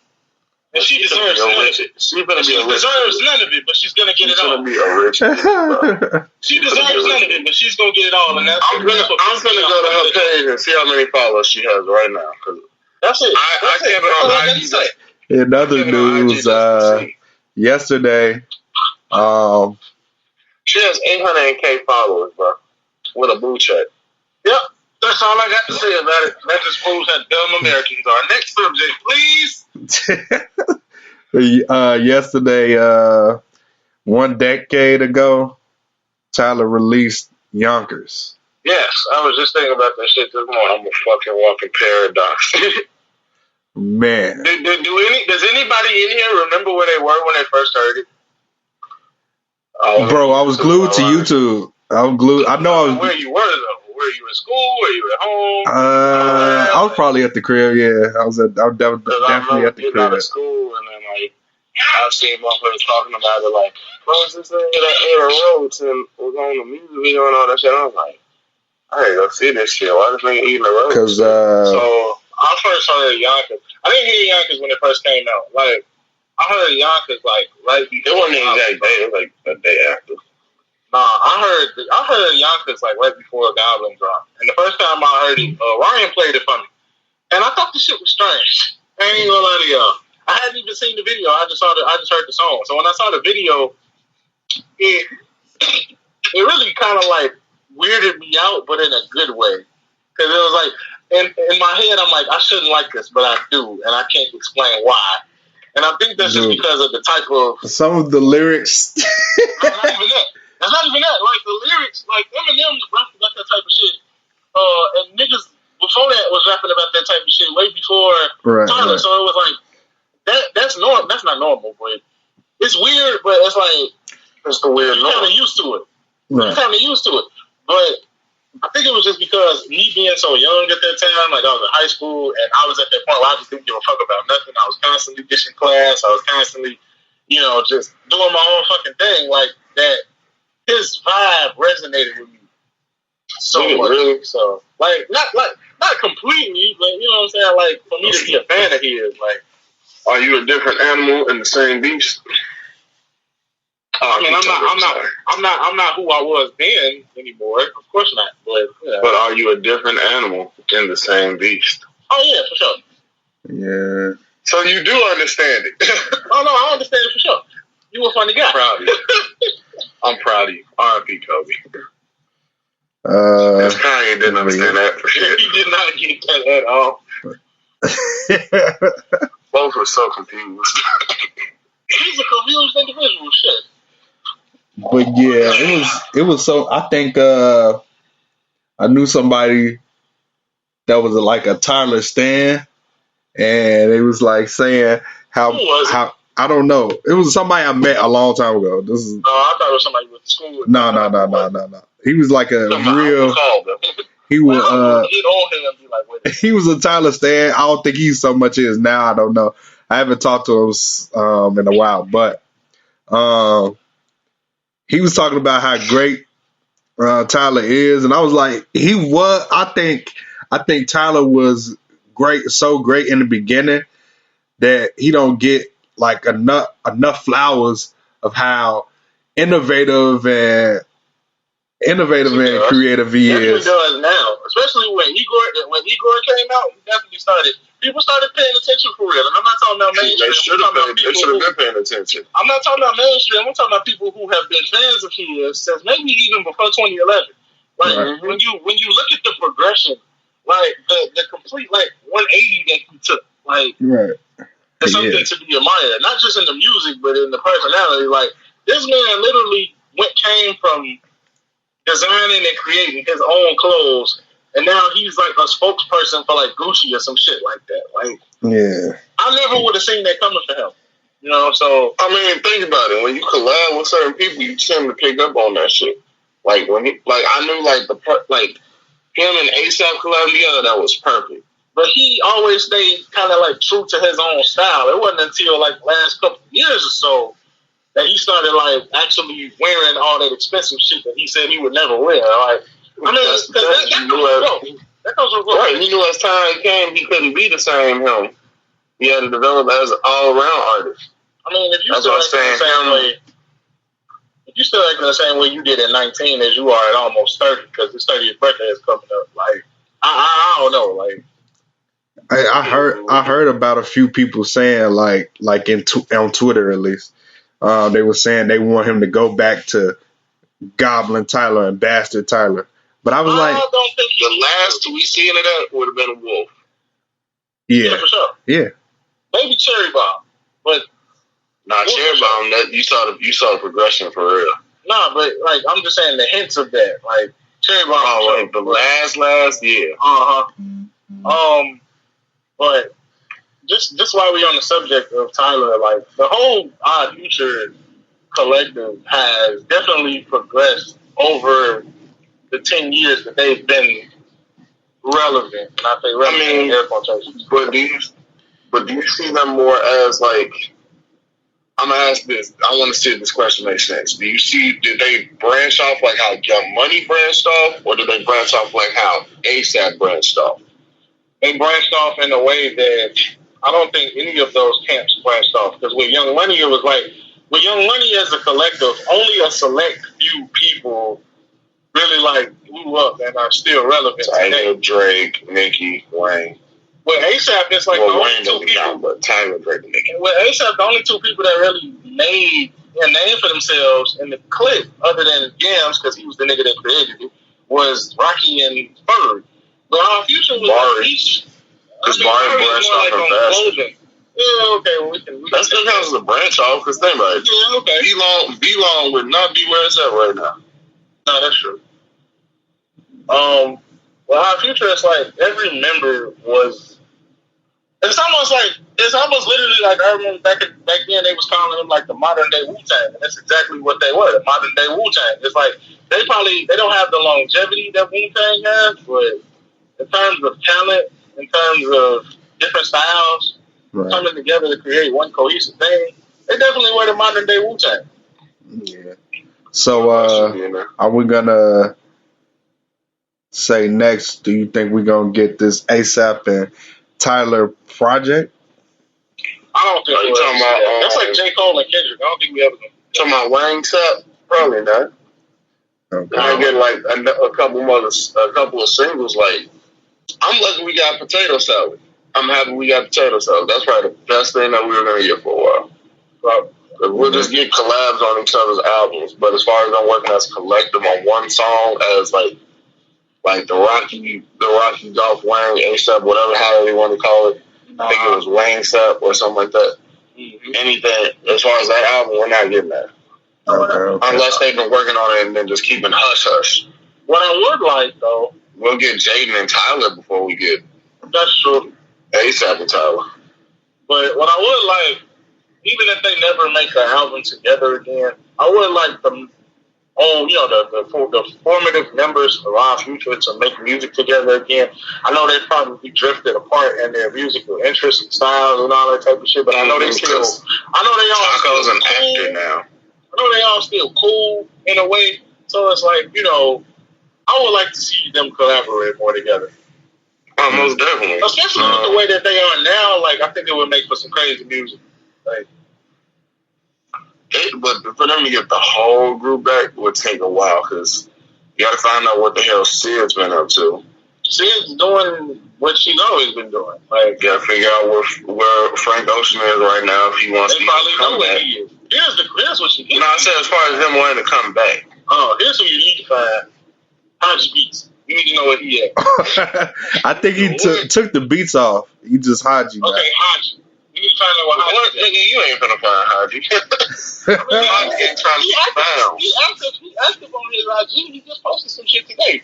And she deserves none of it. She deserves none of it, but she's gonna get it all. Be a rich bitch, she deserves none of it, but she's gonna get it all. And that's I'm gonna go to her page and see how many followers she has right now. That's it. I can't say. In other news, yesterday, she has 800K followers, bro, with a blue check. Yep, that's all I got to say about it. That just proves how dumb Americans are. Next subject, please. Yesterday, 1 decade ago, Tyler released Yonkers. Yes, I was just thinking about that shit this morning. I'm a fucking walking paradox. Man. Does anybody in here remember where they were when they first heard it? Bro, I was glued to YouTube. I was glued. I know I was. Where you were though? Were you in school? Were you at home? I was probably at the crib. Yeah, I was definitely at the crib. Out of school, and then I've seen motherfuckers talking about it. Like, what's this thing that Ada Rhodes and was on the music video and all that shit? I was like, I ain't gonna see this shit. Why this nigga eating the road? Because so I first heard Yonkers. I didn't hear Yonkers when it first came out. Like, I heard Yonkers like right before. It wasn't the exact day. It was like a day after. Nah, I heard Yonkers like right before Goblin dropped. And the first time I heard it, Ryan played it for me, and I thought the shit was strange. I ain't gonna lie to y'all. I hadn't even seen the video. I just heard the song. So when I saw the video, it really kind of like weirded me out, but in a good way. Because it was like, in my head, I'm like, I shouldn't like this, but I do, and I can't explain why. And I think that's just because of the type of... Some of the lyrics... Not even that. That's not even that. Like, the lyrics, like, Eminem rapping about that type of shit. And niggas before that was rapping about that type of shit way before Tyler. Right. So it was like, that's normal. That's not normal, but it's weird, but it's like... It's the weird normal. You're kind of used to it. Right. You're kind of used to it. But I think it was just because me being so young at that time, like I was in high school, and I was at that point where I just didn't give a fuck about nothing. I was constantly ditching class. I was constantly, just doing my own fucking thing. Like that, his vibe resonated with me so much. Really? So, not completely, but you know what I'm saying? Like, for me to be a fan of his, like... Are you a different animal in the same beast? I mean, I'm not who I was then anymore. Of course not. But are you a different animal in the same beast? Oh yeah, for sure. Yeah. So you do understand it. Oh no, I understand it for sure. You a funny guy. I'm proud of you. R.I.P. Kobe. Kanye didn't understand that for sure. He did not get that at all. Both were so confused. He's a confused individual. Shit. But yeah, it was so. I think I knew somebody that was like a Tyler stan, and it was like saying how I don't know. It was somebody I met a long time ago. I thought it was somebody with school. No. He was like a real. He was he was a Tyler stan. I don't think he so much is now. I don't know. I haven't talked to him in a while, but he was talking about how great Tyler is, and I was like, he was. I think Tyler was great, so great in the beginning that he don't get like enough flowers of how innovative and creative he is. He does now, especially when Igor came out. He definitely people started paying attention for real. And I'm not talking about mainstream. They should have been paying attention. I'm not talking about mainstream. I'm talking about people who have been fans of his since maybe even before 2011. Like when you look at the progression, like the complete 180 that he took, like it's something to be admired. Not just in the music, but in the personality. Like this man literally came from designing and creating his own clothes, and now he's like a spokesperson for like Gucci or some shit like that. Like, I never would have seen that coming for him. You know, so I mean, think about it. When you collab with certain people, you tend to pick up on that shit. Like when I knew him and ASAP collab together, that was perfect. But he always stayed kind of like true to his own style. It wasn't until like last couple of years or so that he started like actually wearing all that expensive shit that he said he would never wear. Like I mean, that goes with growth. Right, he knew as time came, he couldn't be the same him. He had to develop as an all-around artist. I mean, if you still acting the same way you did at 19 as you are at almost 30, because his 30th birthday is coming up, like, I don't know, like. I heard about a few people saying like on Twitter at least, they were saying they want him to go back to Goblin Tyler and Bastard Tyler. But I was I don't think the last we seen of that would have been a Wolf. Yeah, for sure. Yeah. Maybe Cherry Bomb, but Cherry Bomb. That you saw the progression for real. Nah, but like I'm just saying the hints of that, like Cherry Bomb. Oh, like the last year. But just while we're on the subject of Tyler, like the whole Odd Future collective has definitely progressed over the 10 years that they've been relevant. And I say relevant in air quotations. But do you see them more as like? I'm gonna ask this. I want to see if this question makes sense. Did they branch off like how Young Money branched off, or did they branch off like how ASAP branched off? They branched off in a way that I don't think any of those camps branched off. Because with Young Money, it was like, with Young Money as a collective, only a select few people really like blew up and are still relevant today. Drake, Nicki, Wayne. With ASAP, it's like the only Wayne two people. Count, but Tyler, Drake, and Nicki. With ASAP, the only two people that really made a name for themselves in the clip, other than Yams, because he was the nigga that created it, was Rocky and Bird. But our future was Barry. Because Barry branched off from Bastard. Yeah, okay, well, we can that still counts as a branch off, because think about it. Yeah, okay. B-Long would not be where it's at right now. No, that's true. Well, our future is like every member was. It's almost literally like I remember back then they was calling them like the modern day Wu-Tang, and that's exactly what they were, the modern day Wu-Tang. It's like they don't have the longevity that Wu-Tang has, but in terms of talent, in terms of different styles coming together to create one cohesive thing, they definitely were the modern day Wu-Tang. Yeah. So are we gonna say next? Do you think we're gonna get this ASAP and Tyler project? I don't think we're talking about that's like J. Cole and Kendrick. I don't think we ever gonna talking about Wayne Sapp? Probably not. Okay. I get like a couple of singles. Like I'm lucky we got Potato Salad. I'm happy we got Potato Salad. That's probably the best thing that we were gonna get for a while. We'll just get collabs on each other's albums. But as far as I'm working as a collective on one song, as like the Rocky Golf Wayne ASAP, whatever however you want to call it. I think it was Wayne Sapp or something like that. Mm-hmm. Anything as far as that album, we're not getting that. Okay. Unless they've been working on it and then just keeping hush. What I would like though, we'll get Jaden and Tyler before we get. That's true. ASAP and Tyler. But what I would like, even if they never make an album together again, I would like them. The formative members of our future to make music together again. I know they probably drifted apart in their musical interests and styles and all that type of shit, but I know they still. I know they all Taco's an cool. actor now. I know they all still cool in a way. So it's like I would like to see them collaborate more together. Oh, most definitely. Especially with the way that they are now. Like I think it would make for some crazy music. Like. But for them to get the whole group back would take a while because you got to find out what the hell Sid's been up to. Sid's doing what she's always been doing. Like, got to figure out where Frank Ocean is right now if he wants to come back. He is. Here's what she did. No, I said as far as him wanting to come back. Oh, here's who you need to find. Haji Beats. You need to know where he at. I think he took the beats off. He just Haji. Okay, Haji. You need to find out what Haji is. Nigga, you ain't gonna find Haji. Haji ain't trying to be found. He active on his IG. He just posted some shit today.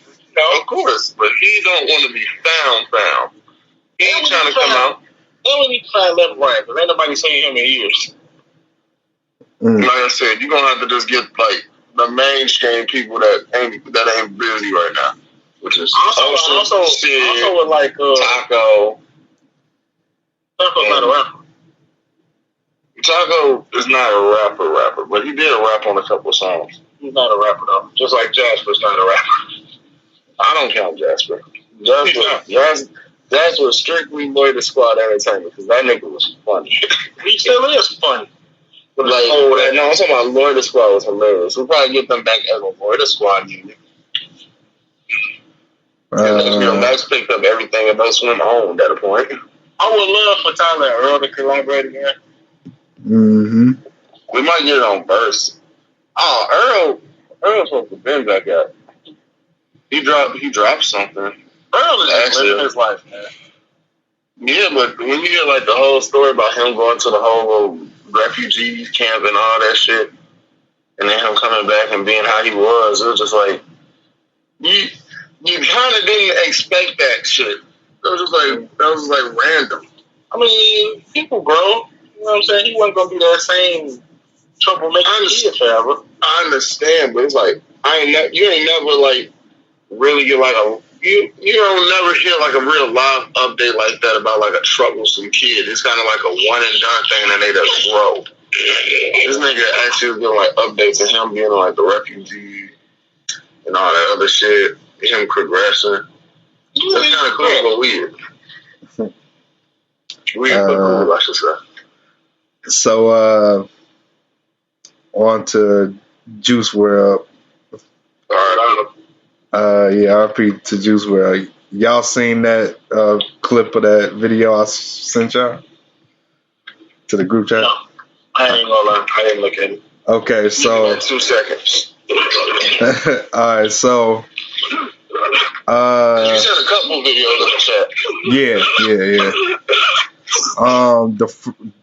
Of course, but he don't want to be found. He ain't trying to come out. Then we need to find Left Right, because ain't nobody seen him in years. Like I said, you're gonna have to just get like the mainstream people that ain't busy right now, which is also with like Taco. Taco's not a rapper. Taco is not a rapper, but he did rap on a couple of songs. He's not a rapper though. Just like Jasper's not a rapper. I don't count Jasper. Jasper was strictly Boy the Squad entertainment because that nigga was funny. He still is funny. Like, no, I'm talking about Lloyd the Squad was hilarious. We'll probably get them back as a Lloyd the Squad unit. Max picked up everything Adult Swim owned at a point. I would love for Tyler and Earl to collaborate again. Mm-hmm. We might get it on Burst. Oh, Earl's supposed to been back up. He dropped something. Earl is just living his life, man. Yeah, but when you hear like the whole story about him going to the whole refugee camp and all that shit, and then him coming back and being how he was, it was just like you kind of didn't expect that shit. That was like random. I mean, people grow. You know what I'm saying? He wasn't gonna be that same troublemaker forever. I understand, but it's like you ain't never like really get like you don't never hear like a real live update like that about like a troublesome kid. It's kind of like a one and done thing, and then they just grow. This nigga actually was doing like updates of him being like the refugee and all that other shit. Him progressing. That's kind of cool, but weird. Weird, but cool, I should say. So, on to Juice WRLD. All right, yeah, RP to Juice WRLD. Y'all seen that clip of that video I sent y'all to the group chat? No, I ain't gonna lie. I didn't look at it. Okay, so 2 seconds. all right, so you sent a couple videos in the chat. Yeah.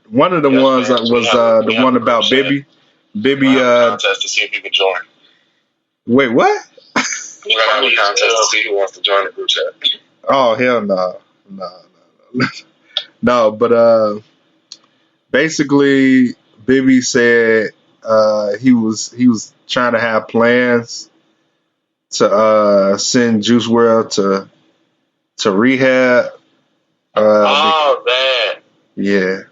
One of the ones that was the one about Bibby. Bibby contest to see if you can join. Wait, what? We're gonna have a contest to see who wants to join the group chat. Oh hell no. No, but basically Bibby said he was trying to have plans to send Juice WRLD to rehab. That. Yeah.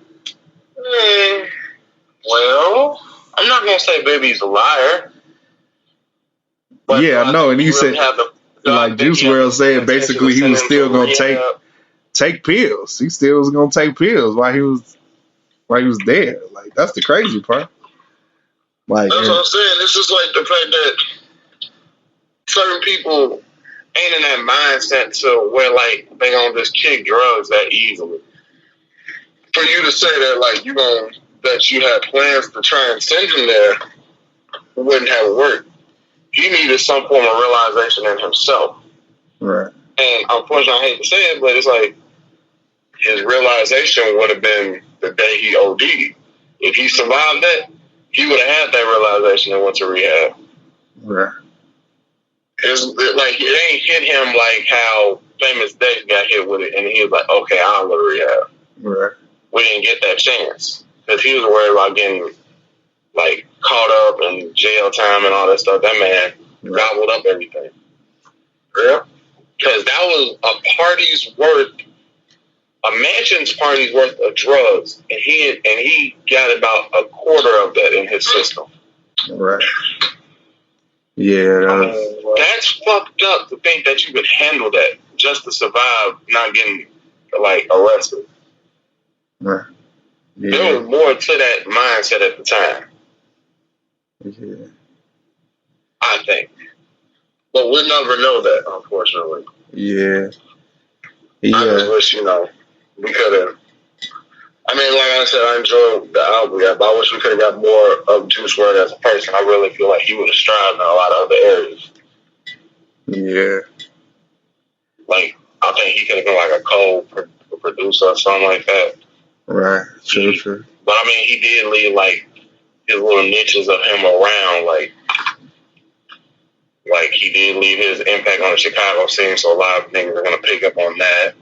Well, I'm not gonna say Baby's a liar. But yeah, I know, and he said like Juice WRLD said basically he was still gonna take pills. He still was gonna take pills while he was there. Like that's the crazy part. Like that's what I'm saying. It's just like the fact that certain people ain't in that mindset to where like they gonna just kick drugs that easily. For you to say that like that you had plans to try and send him there wouldn't have worked. He needed some form of realization in himself. Right. And unfortunately, I hate to say it, but it's like his realization would have been the day he OD'd. If he survived that, he would have had that realization and went to rehab. Right. It ain't hit him like how Famous Dex got hit with it, and he was like, okay, I'll go to rehab. Right. We didn't get that chance because he was worried about getting like caught up in jail time and all that stuff. That man gobbled up everything. Yeah. Because that was a mansion's party's worth of drugs, and he got about a quarter of that in his system. Right. Yeah. That's fucked up to think that you could handle that just to survive not getting like arrested. Right. Yeah. There was more to that mindset at the time. Yeah. I think. But we'll never know that, unfortunately. Yeah. I just wish, we could have. I mean, like I said, I enjoyed the album, but I wish we could have got more of Juice WRLD as a person. I really feel like he would have strived in a lot of other areas. Yeah. Like, I think he could have been like a co-producer or something like that. Right. True. But I mean, he did leave like his little niches of him around, like he did leave his impact on the Chicago scene, so a lot of niggas are gonna pick up on that.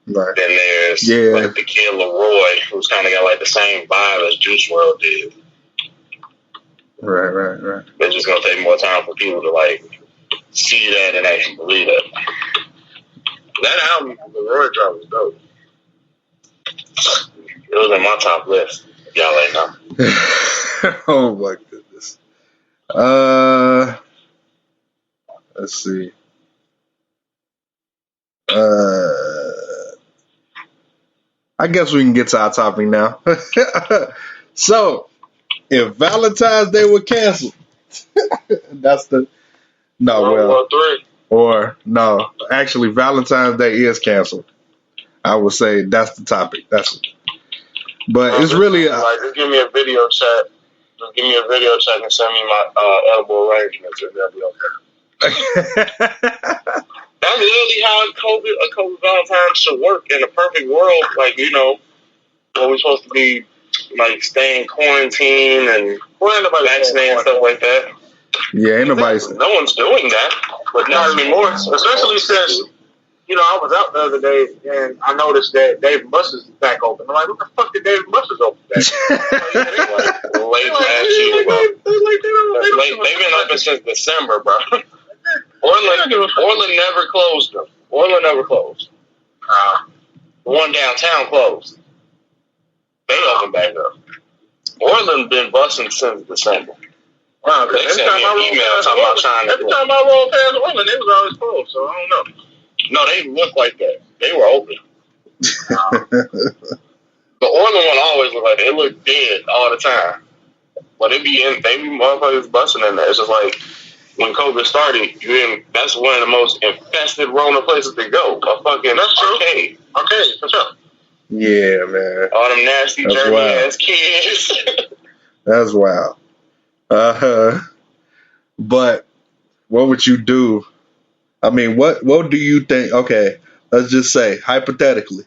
Right. Then there's like the kid Leroy, who's kind of got like the same vibe as Juice WRLD did. Right. It's just gonna take more time for people to like see that and actually believe that. That album, Leroy drop, was dope. It was in my top list. Y'all ain't know. Oh my goodness. Let's see. I guess we can get to our topic now. So, if Valentine's Day were canceled, that's the no. World Well, War III. or no, actually, Valentine's Day is canceled. I would say that's the topic. But it's really like just give me a video chat. Just give me a video chat and send me my edible arrangements, and that'll be okay. That's literally how a COVID Valentine should work in a perfect world. Like, you know, where we're supposed to be like staying quarantine and vaccinated and stuff like that. Yeah, ain't nobody. No one's doing that, but not anymore. Especially since, you know, I was out the other day and I noticed that Dave & Buster's is back open. I'm like, what the fuck did Dave & Buster's open back? Late last year, bro. They've been open since December, bro. Orland never closed them. Orland never closed. The one downtown closed. They opened back up. Orland been busting since December. Wow, they sent me an email talking about trying to. Every time I rolled past Orland, they was always closed, so I don't know. No, they look like that. They were open. The Orland one always look like that. It look dead all the time. But they be motherfuckers busting in there. It's just like when COVID started, that's one of the most infested Rona places to go. A fucking arcade. Arcade, for sure. Yeah, man. All them nasty, dirty ass kids. That's wild. But what would you do? I mean, what do you think? Okay, let's just say hypothetically,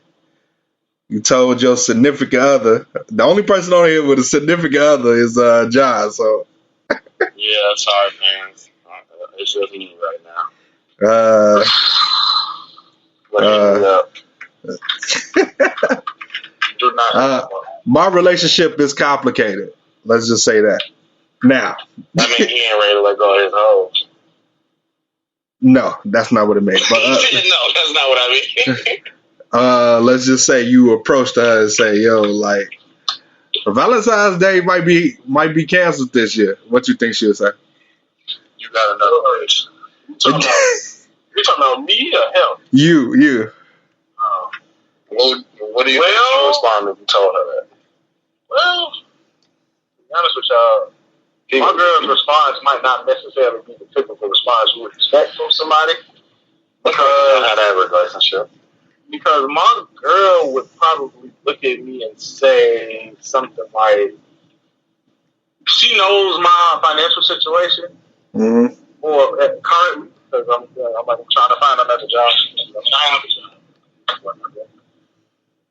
you told your significant other. The only person on here with a significant other is John. So yeah, sorry, man. It's just me right now. My relationship is complicated. Let's just say that. Now, I mean, he ain't ready to let go of his hoes. No, that's not what it meant. But, no, that's not what I mean. Let's just say you approached her and say, "Yo, like, Valentine's Day might be canceled this year." What you think she would say? You got another bitch. You talking about me or him? You. What do you think she would respond if you told her that? Well, to be honest with y'all, my girl's response might not necessarily be the typical response you would expect from somebody. Because how that relationship? Because my girl would probably look at me and say something like, she knows my financial situation, or currently, because I'm trying to find another job.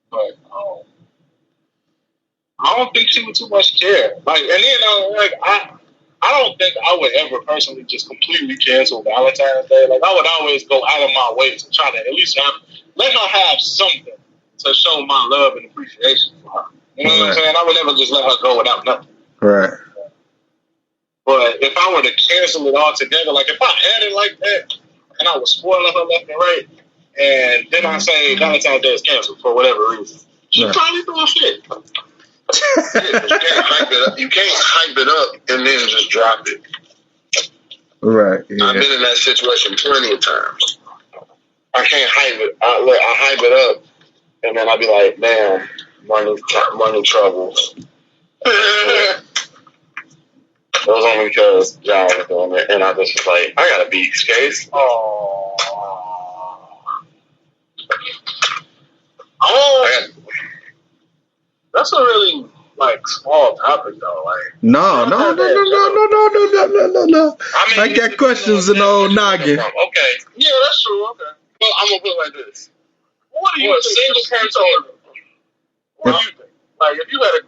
But I don't think she would too much care. Like, and then I don't think I would ever personally just completely cancel Valentine's Day. Like, I would always go out of my way to try to at least let her have something to show my love and appreciation for her. You know what I'm saying? I would never just let her go without nothing. Right. But if I were to cancel it altogether, like if I had it like that and I was spoiling her left and right, and then I say Valentine's Day is canceled for whatever reason, she'd probably throw a fit. You can't hype it up and then just drop it. Right. Yeah. I've been in that situation plenty of times. I can't hype it. I hype it up, and then I'll be like, "Damn, money troubles." It was only because John was doing it, and I just was like, "I got a beach case." Oh. That's a really small topic though. No. I got questions in the old noggin. Okay, yeah, that's true. Okay, well, I'm gonna put it like this: what do you think? Single person. What do you think? Like, if you had a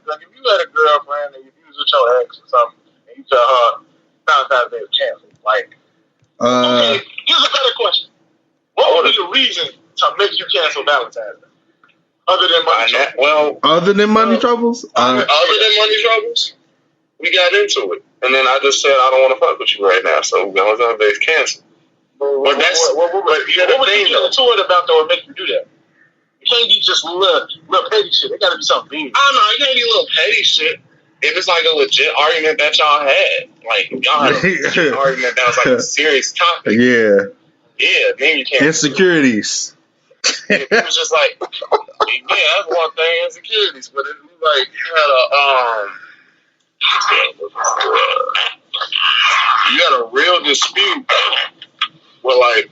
girlfriend and you was with your ex or something, and you tell her Valentine's Day is canceled, okay, here's a better question: what would be the reason to make you cancel Valentine's Day? Other than money troubles? Other than money troubles? Other than money troubles, we got into it. And then I just said, I don't want to fuck with you right now, so Valentine's Day is canceled. But what would you get into it about that would make you do that? It can't be just little petty shit. It got to be something big. I don't know. It can't be little petty shit. If it's like a legit argument that y'all had, like y'all had a legit argument that was like a serious topic. Yeah. Yeah, maybe you can't. Insecurities. It was just like, yeah, that's one thing, insecurities. But it was like you had a real dispute where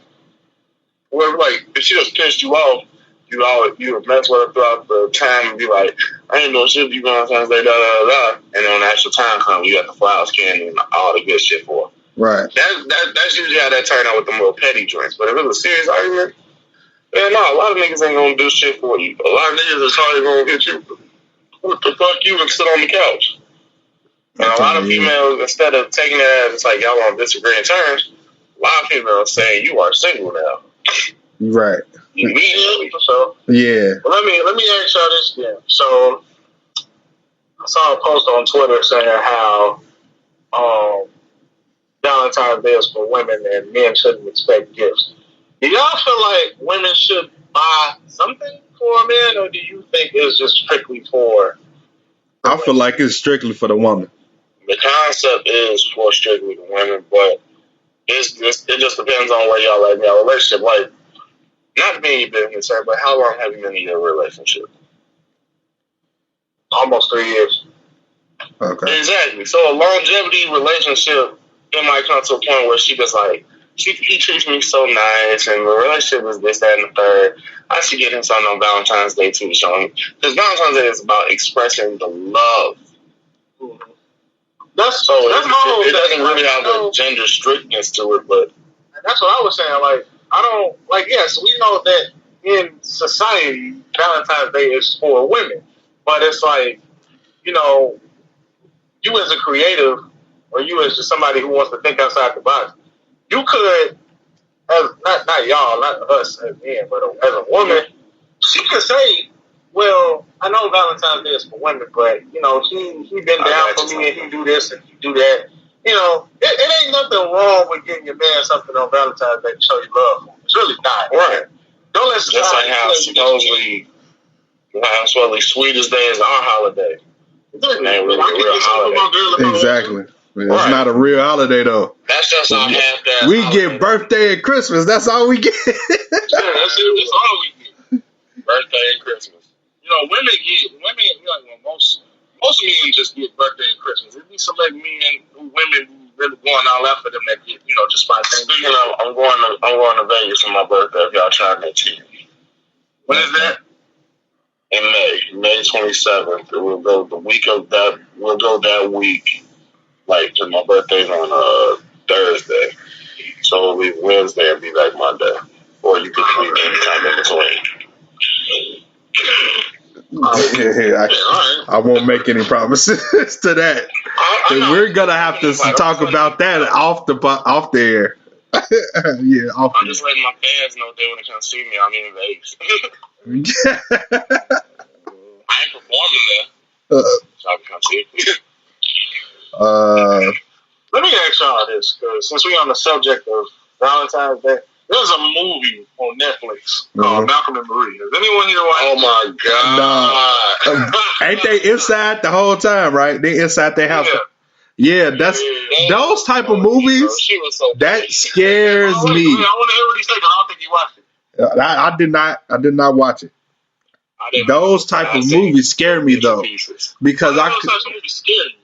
if she just pissed you off, you would mess with her throughout the time and be like, I ain't doing shit, you Valentine's Day, da da da. And then when the actual time comes, you got the flowers, candy, and all the good shit for her. Right. That's usually how that turn out with them little petty joints. But if it was a serious argument, yeah, no, a lot of niggas ain't gonna do shit for you. A lot of niggas is probably gonna hit you. What the fuck you and sit on the couch? And a lot of females, instead of taking that as it's like y'all on disagreeing terms, a lot of females saying you are single now. Right. Immediately. So yeah. Well, let me ask y'all this again. So I saw a post on Twitter saying how Valentine's Day is for women and men shouldn't expect gifts. Do y'all feel like women should buy something for a man, or do you think it's just strictly for I feel like it's strictly for the woman. The concept is for strictly the women, but it just depends on where y'all at in your relationship. Like, not to be in your business, sir, but how long have you been in your relationship? Almost 3 years. Okay. Exactly. So a longevity relationship, it might come to a point where she just like, he treats me so nice, and the relationship is this, that, and the third. I should get him something on Valentine's Day too, Sean. Because Valentine's Day is about expressing the love. Mm-hmm. That's my whole thing. It doesn't really have a gender strictness to it, but that's what I was saying. Like, I don't like. Yes, we know that in society, Valentine's Day is for women, but it's like, you know, you as a creative, or you as just somebody who wants to think outside the box, you could, as not y'all, not us as men, but as a woman, she could say, well, I know Valentine's Day is for women, but, you know, he been down for me, and he do this and he do that. You know, it ain't nothing wrong with getting your man something on Valentine's Day to show you love. It's really not. Right. Don't let society. Just like how supposedly Sweetest Day is our holiday. It ain't really a real holiday. Exactly. It's not a real holiday, though. That's just our half-ass We get birthday and Christmas. That's all we get. Yeah, that's all we get. Birthday and Christmas. You know, women, like, most men just get birthday and Christmas. It'd be select men, women who really going all out for them that get, you know, just spontaneous. Speaking of, I'm going to Vegas for my birthday. If y'all trying to cheat. When is that? In May 27th. We'll go the week of that. We'll go that week. Like, cause my birthday's on Thursday, so it'll be Wednesday and be back Monday, or you can leave anytime in between. I won't make any promises to that. We're gonna have to talk about that off the air. Yeah, off. I'm just letting my fans know they want to come see me. I'm in Vegas. I ain't performing there, so I can come see it. Let me ask y'all this, because since we're on the subject of Valentine's Day, there's a movie on Netflix called Malcolm and Marie. Has anyone here watched? Oh my god! No. Ain't they inside the whole time? Right? They inside their house. Yeah, that's those type of movies. That scares me. I want to hear what he said, because I don't think he watched it. I did not watch it. Those type of movies scare me though, because those types of movies scare you.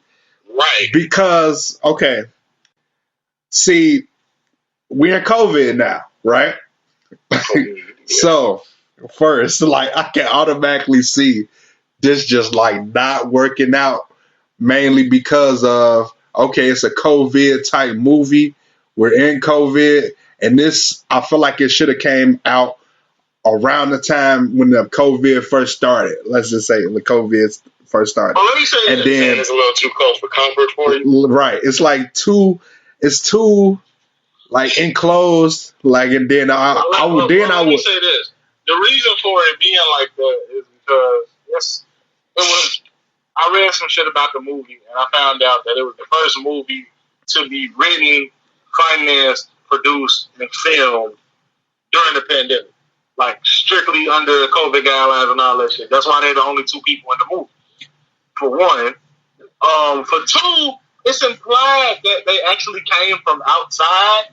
Right. Because, okay, see, we're in COVID now, right? So, first, like, I can automatically see this just, like, not working out, mainly because of, okay, it's a COVID type movie. We're in COVID, and this, I feel like it should have came out around the time when the COVID first started. Let's just say the COVID first started. Well, let me say and then it's a little too close for comfort for you. Right. It's like too like enclosed. Like, and then I would. Let me say this. The reason for it being like that is because I read some shit about the movie, and I found out that it was the first movie to be written, financed, produced, and filmed during the pandemic. Like, strictly under the COVID guidelines and all that shit. That's why they're the only two people in the movie. For one. For two, it's implied that they actually came from outside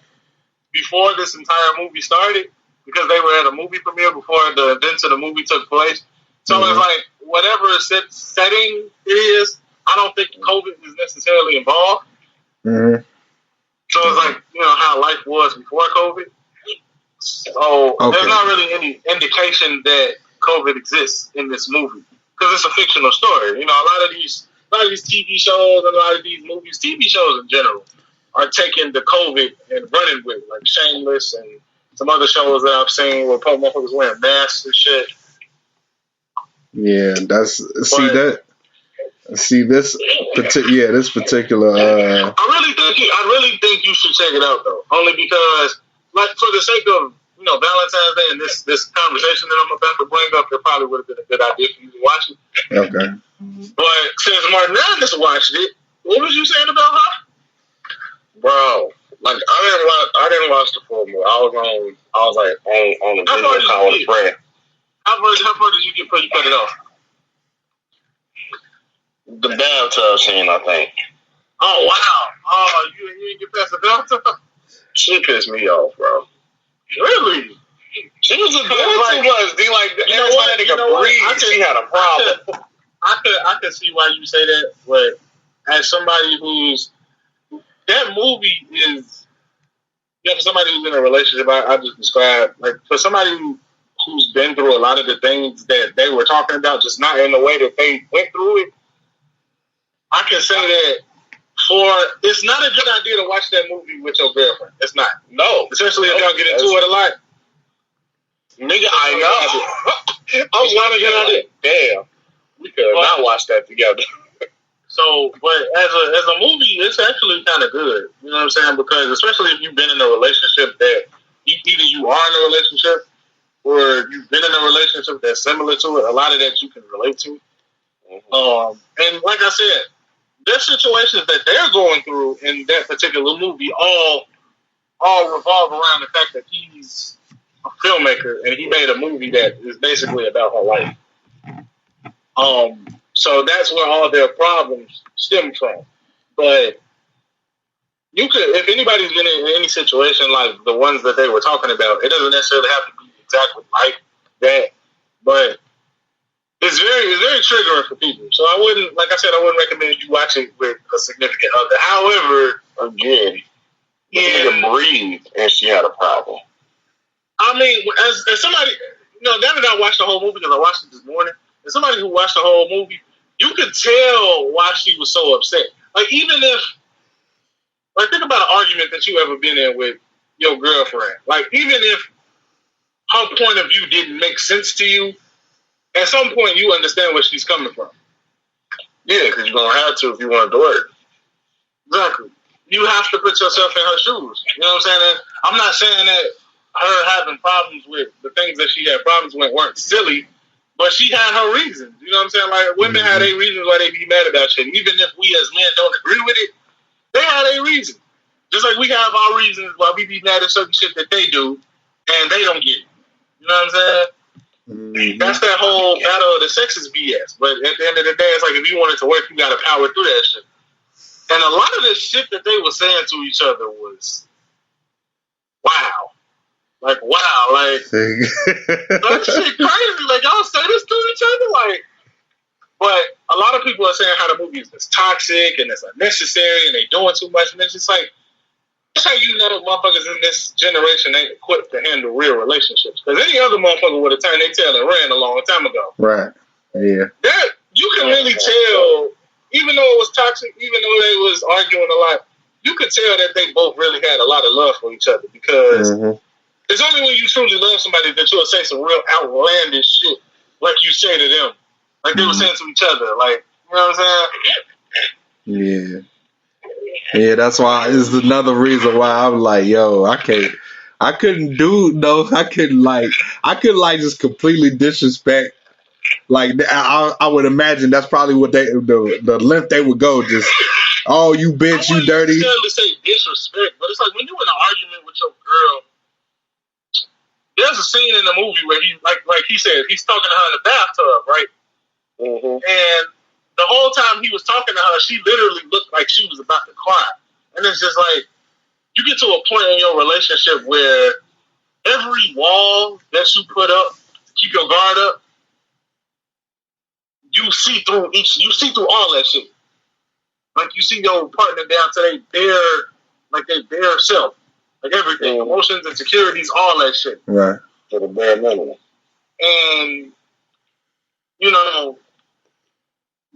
before this entire movie started. because they were at a movie premiere before the events of the movie took place. So it's like whatever setting it is, I don't think COVID is necessarily involved. Mm-hmm. So it's like, how life was before COVID. So there's not really any indication that COVID exists in this movie because it's a fictional story. A lot of these TV shows and a lot of these movies, TV shows in general, are taking the COVID and running with it, like Shameless and some other shows that I've seen where motherfuckers wearing masks and shit. Yeah, this particular. I really think you should check it out though, only because, like, for the sake of Valentine's Day and this conversation that I'm about to bring up, it probably would have been a good idea for you to watch it. Okay. But since Martinez watched it, what was you saying about her? Bro, like I didn't watch the full movie. I was on the video call with a friend. How far did you get before you cut it off? The bathtub scene, I think. Oh wow! Oh, you didn't get past the bathtub? She pissed me off, bro. Really? She was a good too much. Every time that nigga breathed, she had a problem. I could see why you say that, but as somebody that movie is, for somebody who's in a relationship, I just described, like, for somebody who's been through a lot of the things that they were talking about, just not in the way that they went through it, I can say that it's not a good idea to watch that movie with your girlfriend. It's not. No. Especially if y'all get into it a lot. Nigga, I know. I was trying to get on it. Damn. We could not watch that together. So, but as a movie, it's actually kind of good. You know what I'm saying? Because especially if you've been in a relationship that either you are in a relationship or you've been in a relationship that's similar to it, a lot of that you can relate to. Mm-hmm. And like I said, there's situations that they're going through in that particular movie all revolve around the fact that he's a filmmaker and he made a movie that is basically about her life. So that's where all their problems stem from. But you could, if anybody's been in any situation like the ones that they were talking about, it doesn't necessarily have to be exactly like that, but it's very triggering for people. So I wouldn't recommend you watch it with a significant other. However, again, the nigga breathed and she had a problem. I mean, as somebody, now that I watched the whole movie because I watched it this morning, as somebody who watched the whole movie, you could tell why she was so upset. Like, even if, like, think about an argument that you ever been in with your girlfriend. Like, even if her point of view didn't make sense to you, at some point you understand where she's coming from. Yeah, because you're going to have to if you want it to work. Exactly. You have to put yourself in her shoes. You know what I'm saying? And I'm not saying that her having problems with the things that she had problems with weren't silly, but she had her reasons. You know what I'm saying? Like, women had their reasons why they be mad about shit. Even if we as men don't agree with it, they have their reasons. Just like we have our reasons why we be mad at certain shit that they do, and they don't get it. You know what I'm saying? Mm-hmm. That's that whole battle of the sexes BS. But at the end of the day, it's like if you want it to work, you got to power through that shit. And a lot of the shit that they were saying to each other was, wow. Like, wow. Like, that shit crazy. Like, y'all say this to each other? Like, but a lot of people are saying how the movie is toxic and it's unnecessary and they doing too much. And it's just like, that's how you know motherfuckers in this generation ain't equipped to handle real relationships. Because any other motherfucker would have turned their tail and ran a long time ago. Right. Yeah. That, you can really tell, even though it was toxic, even though they was arguing a lot, you could tell that they both really had a lot of love for each other. Because it's only when you truly love somebody that you'll say some real outlandish shit like you say to them. Like they were saying to each other. Like, you know what I'm saying? Yeah. Yeah, that's why it's another reason why I'm like, yo, I couldn't just completely disrespect. Like, I would imagine that's probably what the length they would go. Just, oh, you bitch, you dirty. I wouldn't necessarily say disrespect, but it's like when you're in an argument with your girl, there's a scene in the movie where he, like he said, he's talking to her in the bathtub, right? Mm-hmm. And the whole time he was talking to her, she literally looked like she was about to cry. And it's just like, you get to a point in your relationship where every wall that you put up to keep your guard up, you see through all that shit. Like you see your partner down to their bare self. Like everything. Emotions, insecurities, all that shit. Right. To the bare minimum. And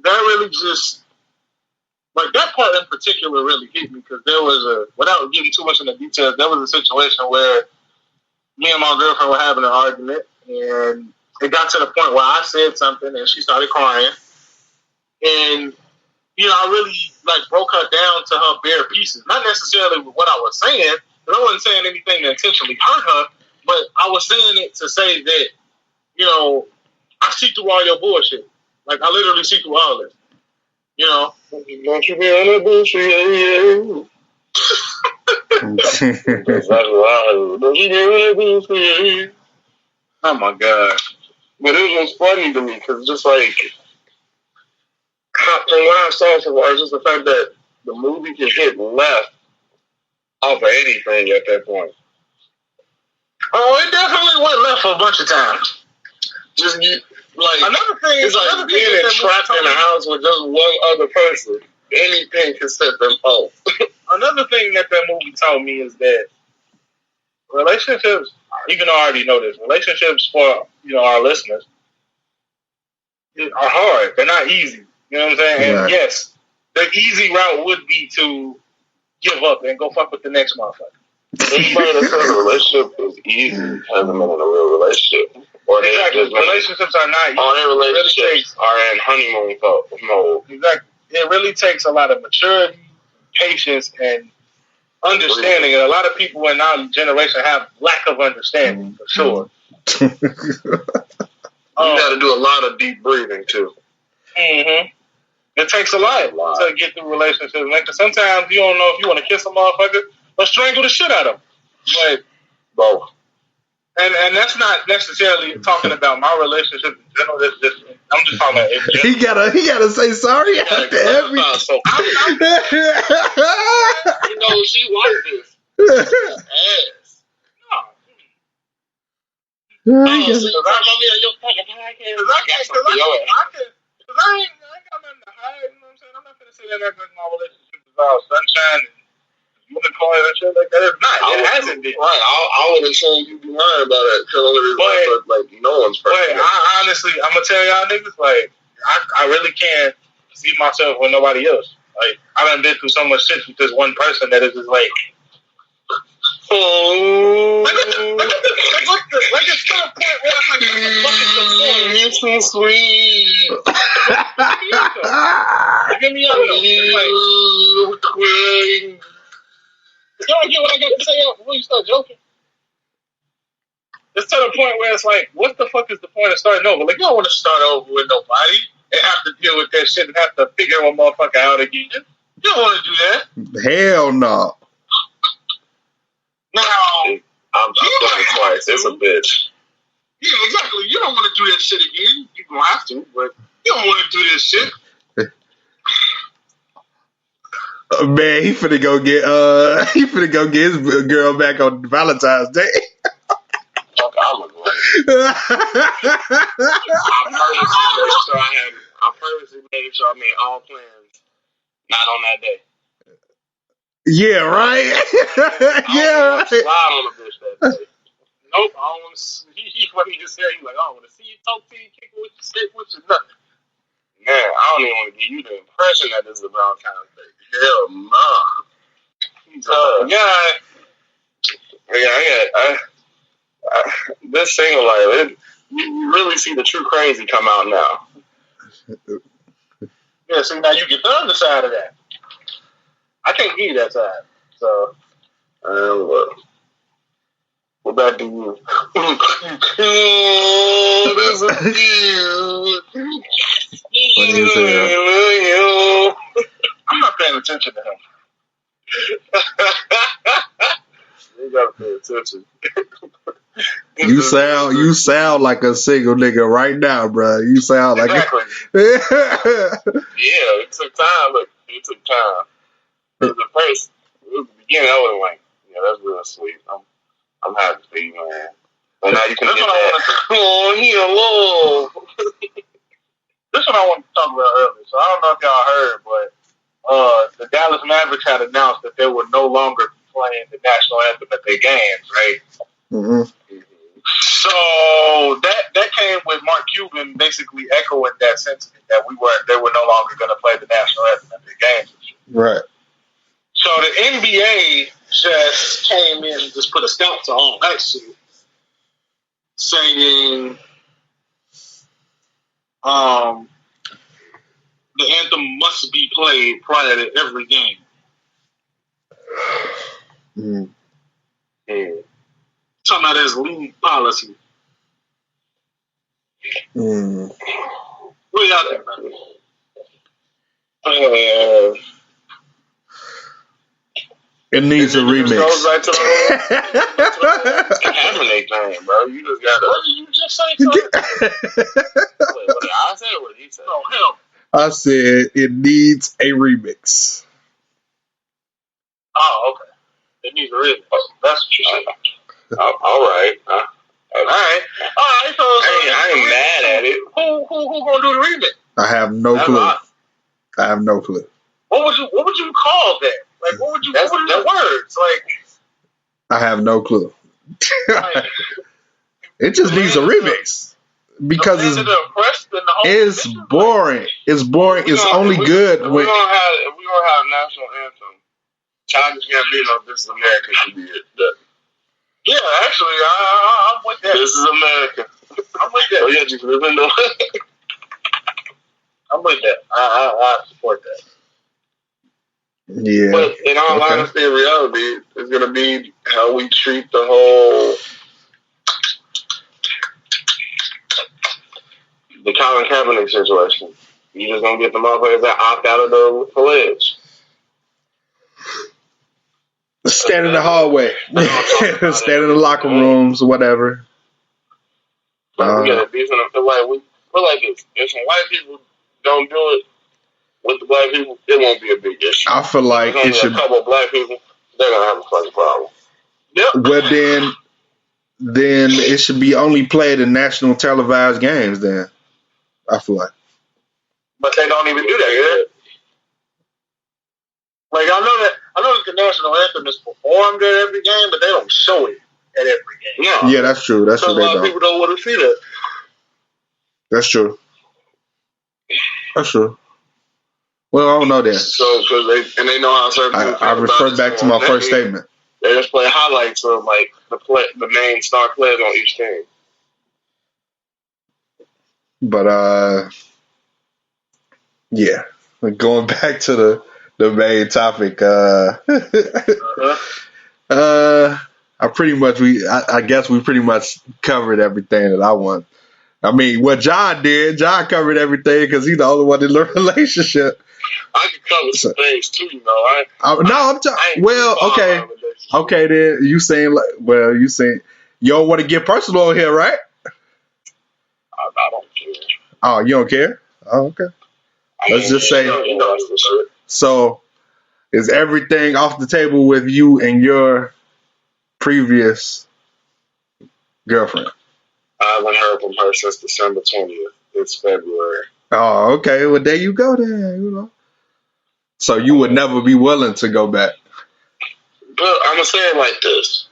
that really just like that part in particular really hit me because there was without getting too much into details, there was a situation where me and my girlfriend were having an argument, and it got to the point where I said something and she started crying, and I really like broke her down to her bare pieces. Not necessarily with what I was saying, but I wasn't saying anything to intentionally hurt her, but I was saying it to say that I see through all your bullshit. Like I literally see through all this. Don't you be on that bullshit? Yeah. Oh my god! But it was funny to me because just like from what I saw so far, it's just the fact that the movie can hit left off of anything at that point. Oh, it definitely went left for a bunch of times. Just like another thing, it's like being trapped in a house with just one other person. Anything can set them off. Another thing that movie taught me is that relationships, even though I already know this, relationships for our listeners are hard. They're not easy. You know what I'm saying? And yes, the easy route would be to give up and go fuck with the next motherfucker. Anybody that says a relationship is easy hasn't been in a real relationship. Or relationships are not easy. All their relationships are in honeymoon mode. Exactly. It really takes a lot of maturity, patience, and understanding. And a lot of people in our generation have lack of understanding, for sure. You got to do a lot of deep breathing, too. Mm-hmm. It takes a lot to get through relationships. Because sometimes you don't know if you want to kiss a motherfucker or strangle the shit out of them. But both. And that's not necessarily talking about my relationship in general. I'm just talking about it. He gotta say sorry after every. So she wants this. Ass. No. I ain't got nothing to hide. You know what I'm saying? I'm not gonna say that my relationship is all sunshine and unicorn and shit like that. It's not. It hasn't been. Right. I would assume you'd be lying about it. But no one's perfect. But honestly, I'm gonna tell y'all niggas, like, I really can't see myself with nobody else. Like, I done been through so much shit with this one person that is just like, like it's to the point where it's like, what the fuck is the point? You're so sweet. Give me up, though. Crying. You don't get what I got to say before you start joking. It's to the point where it's like, what the fuck is the point of starting over? Like, you don't want to start over with nobody and have to deal with that shit and have to figure one motherfucker out again. You don't want to do that. Hell no. Now, I've done it twice. It's a bitch. Yeah, exactly. You don't want to do that shit again. You don't have to, but you don't want to do this shit. Man, he finna go get his girl back on Valentine's Day. Fuck, I look like I purposely made sure I made all plans not on that day. Yeah, right. Yeah, right. Slide on a bitch that day. Nope, I don't want to see. He just said, he's like, I don't want to see you, talk to you, kick with you, stick with you, nothing. Man, I don't even want to give you the impression that this is a Valentine's Day. Hell no. This single life, you really see the true crazy come out now. Yeah, so now you get the other side of that. I can't give you that side. So, what back to you? This is you. I'm not paying attention to him. You gotta pay attention. You sound like a single nigga right now, bro. You sound like exactly. Yeah, it took time. Look, it took time. It was the beginning. I was like, yeah, that's real sweet. I'm happy for you, man. So now you can get that. Come on, hello. This is what I wanted to talk about earlier. So I don't know if y'all heard, but the Dallas Mavericks had announced that they were no longer playing the national anthem at their games, right? Mm-hmm. So that came with Mark Cuban basically echoing that sentiment that they were no longer going to play the national anthem at their games. Right. So the NBA just came in and just put a stop to all that shit, saying the anthem must be played prior to every game. Talking about his league policy. What do y'all think about it? It needs a remix. Goes back to the Kaepernick thing, bro. You just got to. What did you just say, son? Wait, what did I say or what he said? No, him. I said it needs a remix. Oh, okay. It needs a remix. That's what you said. All right. All right. So I ain't mad at it. Who gonna do the remix? I have no clue. I have no clue. What would you call that? Like, what are the words? Like, I have no clue. It just needs a remix because it's boring. It's boring. It's only good when we're gonna have a national anthem. Childish Gambino, "This is America" should be it. Yeah, actually, I'm with that. This is America. I'm with that. Oh yeah, just live in the. I'm with that. I support that. Yeah. But in all honesty, in reality, it's gonna be how we treat the whole Colin Kaepernick situation. You just gonna get the motherfuckers that opt out of the pledge. Stand in the hallway. Stand in the locker rooms, whatever. We gotta be feel like if some white people don't do it with the black people, it won't be a big issue. I feel like it should. A couple of black people, they're gonna have a fucking problem. Yep. Well, then it should be only played in national televised games. Then I feel like. But they don't even do that yet. Like I know that the national anthem is performed at every game, but they don't show it at every game. No. Yeah, that's true. That's true. A lot of people don't want to see that. That's true. That's true. Well, I don't know that. So, because they know how certain I refer back to my first statement. They just play highlights of like the main star players on each team. But yeah, going back to the main topic. I guess we pretty much covered everything that I want. I mean, what John did, John covered everything because he's the only one in the relationship. I can cover some things too, you know. Okay. Then you saying you don't want to get personal here, right? I don't care. Oh, you don't care? Oh, okay. Let's just say. So, is everything off the table with you and your previous girlfriend? I haven't heard from her since December 20th. It's February. Oh, okay. Well, there you go then, you know. So you would never be willing to go back? But I'm going to say it like this.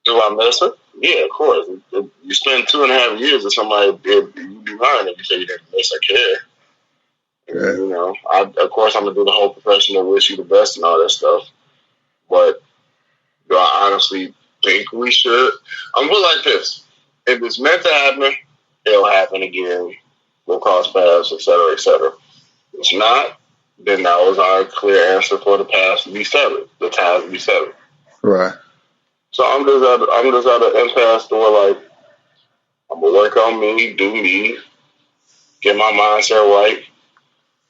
Do I miss her? Yeah, of course. If you spend 2.5 years with somebody, you'd be lying if you say you didn't miss her care. Yeah. You know, of course I'm going to do the whole professional wish you the best and all that stuff. But do I honestly think we should? I'm put like this. If it's meant to happen, it'll happen again. We'll cross paths, et cetera, et cetera. If it's not, then that was our clear answer for the past to be severed. The time to be severed. Right. So I'm just at an impasse to where, like, I'm going to work on me, do me, get my mindset right.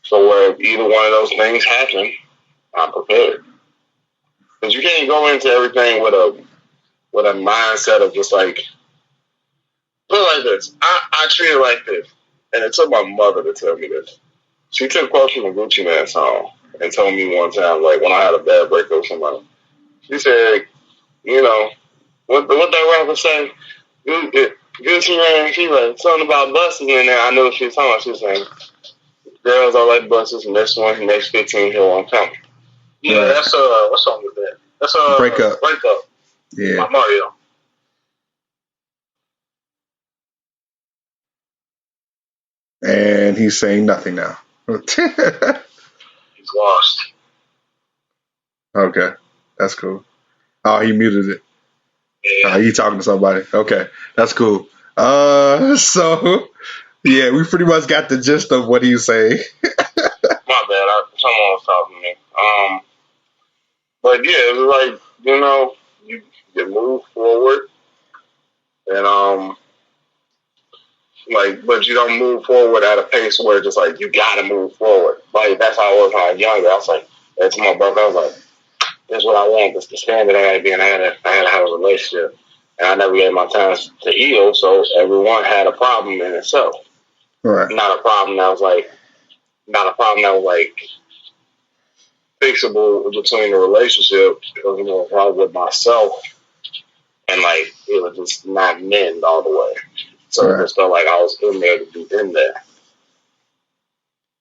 So where if either one of those things happen, I'm prepared. Because you can't go into everything with a mindset of just like, put it like this. I treat it like this. And it took my mother to tell me this. She took quotes from a Gucci Man song and told me one time, like when I had a bad breakup with somebody, she said, you know, What that rapper say? Gucci Mane, she like something about buses in there. I know what she was talking about. She was saying, girls are like buses, next one, next 15, here one come. Yeah, right. That's what song was that? That's Break Up. Yeah. By Mario. And he's saying nothing now. He's lost. Okay, that's cool. Oh, he muted it. Yeah. He talking to somebody. Okay, that's cool. So yeah, we pretty much got the gist of what he was saying. My bad. Someone was talking to me. But yeah, it was like, you know, you move forward, and like, but you don't move forward at a pace where it's just like you gotta move forward. Like that's how I was when I was younger. I was like, to my brother, I was like, this is what I want. This is the standard I gotta be, and I had to have a relationship, and I never gave my time to heal. So everyone had a problem in itself. Right. Not a problem that was like fixable between the relationship. It was more a problem with myself, and like it was just not mend all the way. So It just felt like I was in there to be in there.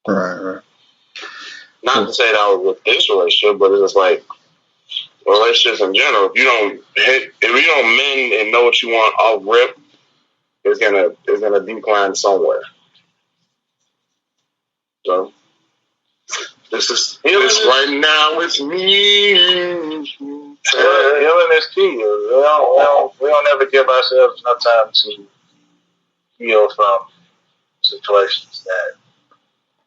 Right. Not to say that I was with this relationship, but it's just like relationships in general. If you don't mend and know what you want off rip, it's gonna decline somewhere. So this right now it's me. Healing is key. We don't ever give ourselves enough time to heal from situations that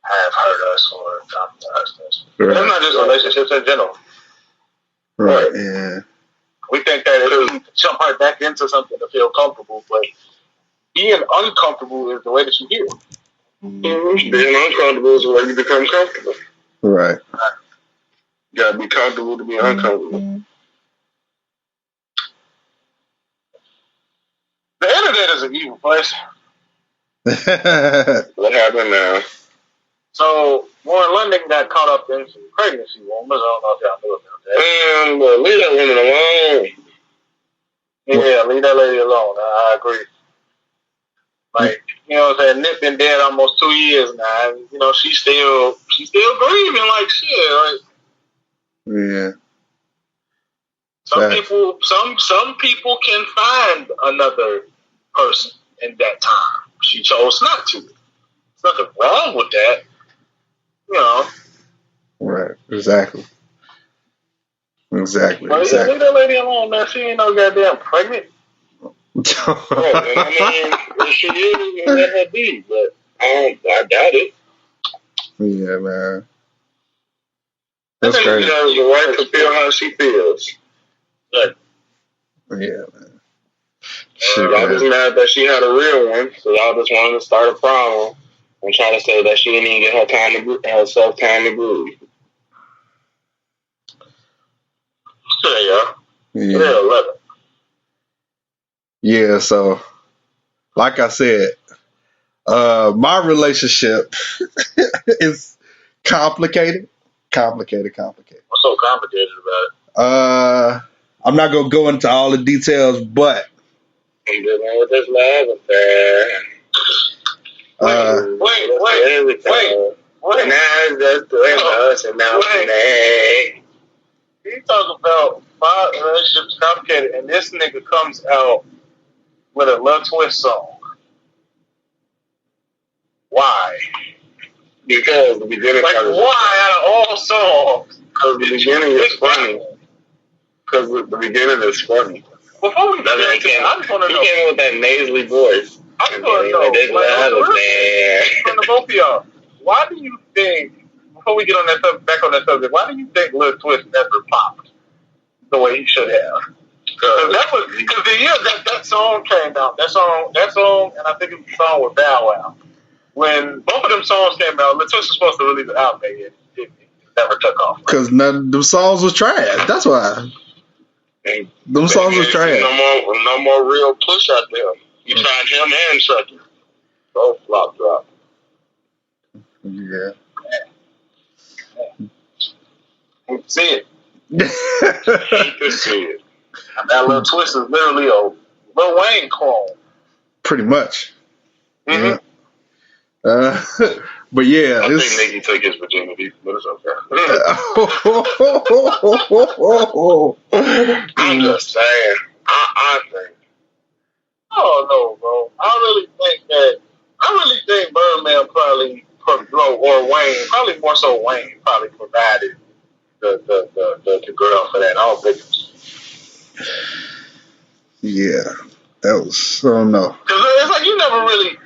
have hurt us or traumatized us. Right. It's not just relationships in general. Right. Yeah. We think that if we jump right back into something to feel comfortable, but being uncomfortable is the way that you heal. Mm-hmm. Being uncomfortable is the way you become comfortable. Right. You gotta be comfortable to be uncomfortable. The internet is an evil place. What happened now? So, Warren London got caught up in some pregnancy rumors. I don't know if y'all knew about that. Man, leave that woman alone. Yeah, leave that lady alone. I agree. Like, you know what I'm saying? Nick been dead almost 2 years now. And, you know, she's still grieving like shit. Right? Yeah. Some people can find another person in that time. She chose not to. There's nothing wrong with that. You know. Right. Exactly. Leave that lady alone, man. She ain't no goddamn pregnant. If she is, let her be. But I doubt it. Yeah, man. That's crazy. She has the right to feel how she feels. Right. Yeah, man. Y'all just mad that she had a real one, so y'all just wanted to start a problem and try to say that she didn't even get herself time to breathe. Yeah, so like I said, my relationship is complicated. What's so complicated about it? I'm not gonna go into all the details, but I'm dealing with this love affair. Wait. Now it's just doing us and now today. He talking about my relationship's complicated, and this nigga comes out with a Love Twist song. Why? Because the beginning. Why out of all songs? Because the beginning is funny. Because the beginning is funny. Before we get into it, I just want to know. He came with that nasally voice. I just want to know. From the both of y'all, why do you think? Before we get on back on that subject, why do you think Lil Twist never popped the way he should have? Because the year that song came out, that song, and I think it was the song with Bow Wow. When both of them songs came out, Lil Twist was supposed to release an album, and it never took off. Because none of them songs was trash. That's why. Them songs was trash. No more real push out there. You tried him and Chucky. Both flopped out. Yeah. See it. Hate to see it. That little twist is literally a Lil Wayne clone. Pretty much. Mm-hmm. Yeah. But yeah, I think Nicki took his virginity, but it's okay. I'm just saying. I think. I don't know, bro. I really think Birdman probably, or Wayne, probably more so Wayne, probably provided the girl for that. I don't think. Yeah, that was, I don't know. Because it's like you never really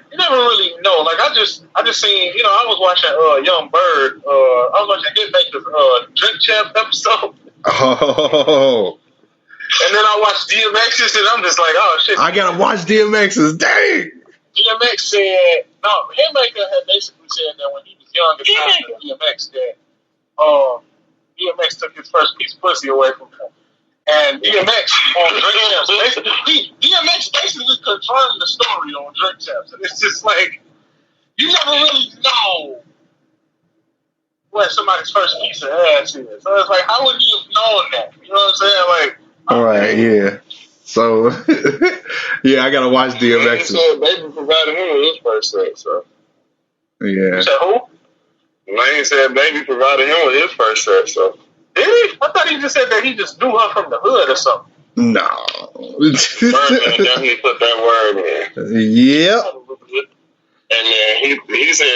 know. Like I just seen, I was watching Young Bird. I was watching Hitmaker's Drink Champ episode. Oh. And then I watched DMX's, and I'm just like, oh shit. I gotta watch DMX's. Dang. DMX said, no, Hitmaker had basically said that when he was young at the time of DMX, that DMX took his first piece of pussy away from him. And DMX on Drink Champs, DMX basically confirmed the story on Drink Champs. And it's just like, you never really know what somebody's first piece of ass is. So it's like, how would you have known that? You know what I'm saying? Like, all right, yeah. So, yeah, I gotta watch DMX. So Baby provided him with his first sex, so. Yeah. You said who? Lane said Baby provided him with his first sex, so. Did he? I thought he just said that he just knew her from the hood or something. No. Birdman definitely put that word in. Yep. And then he said,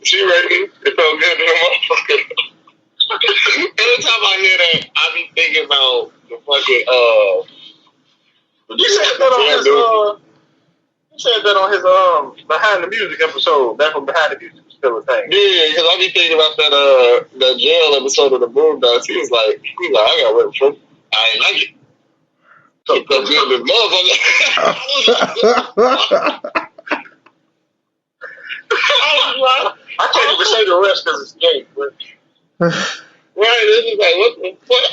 she ready. It felt good to the motherfucker. Every time I hear that, I be thinking about the fucking You said that on his Behind the Music episode. Back when Behind the Music was still a thing. Yeah, because I be thinking about that jail episode of the Boondocks. He was like, I got work for. I ain't like it. So good this motherfucker. I can't even say the rest because it's gay. But right, this is like, what the fuck?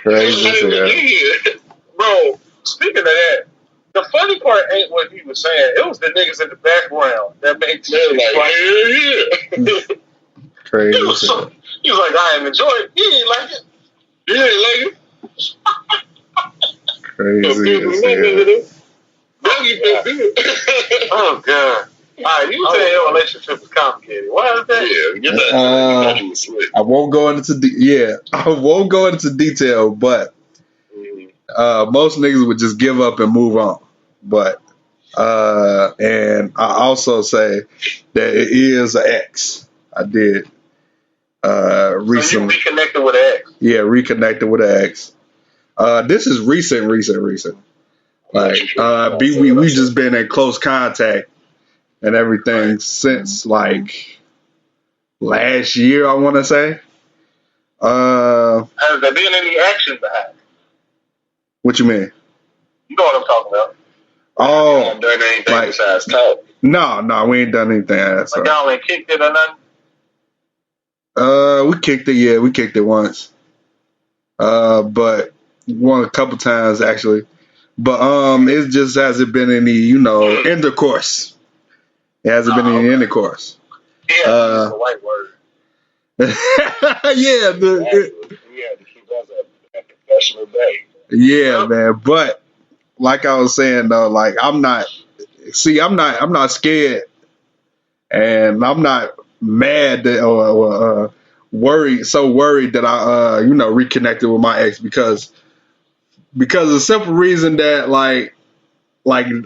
Crazy. Bro, speaking of that, the funny part ain't what he was saying. It was the niggas in the background that made them like, yeah. Crazy. He was like, I ain't enjoy it. He ain't like it. He ain't like it. Crazy. Oh, God. All right, you say your relationship is complicated. Why is that? Yeah, get that. I won't go into detail, but most niggas would just give up and move on. But and I also say that it is an ex. I did recently. So you reconnected with an ex? Yeah, reconnected with an ex. This is recent. Like we just been in close contact and everything since like last year, I want to say. Has there been any action behind it? What you mean? You know what I'm talking about. Oh, you haven't done anything besides talk. No, we ain't done anything. Like y'all ain't kicked it or nothing? We kicked it. Yeah, we kicked it once. But a couple times actually. But it just hasn't been any, intercourse. It hasn't been any intercourse. Yeah, it's a white word. Yeah, we had to keep us at professional day. Yeah, man. But like I was saying though, like I'm not scared, and I'm not mad that or worried that I reconnected with my ex because the simple reason that like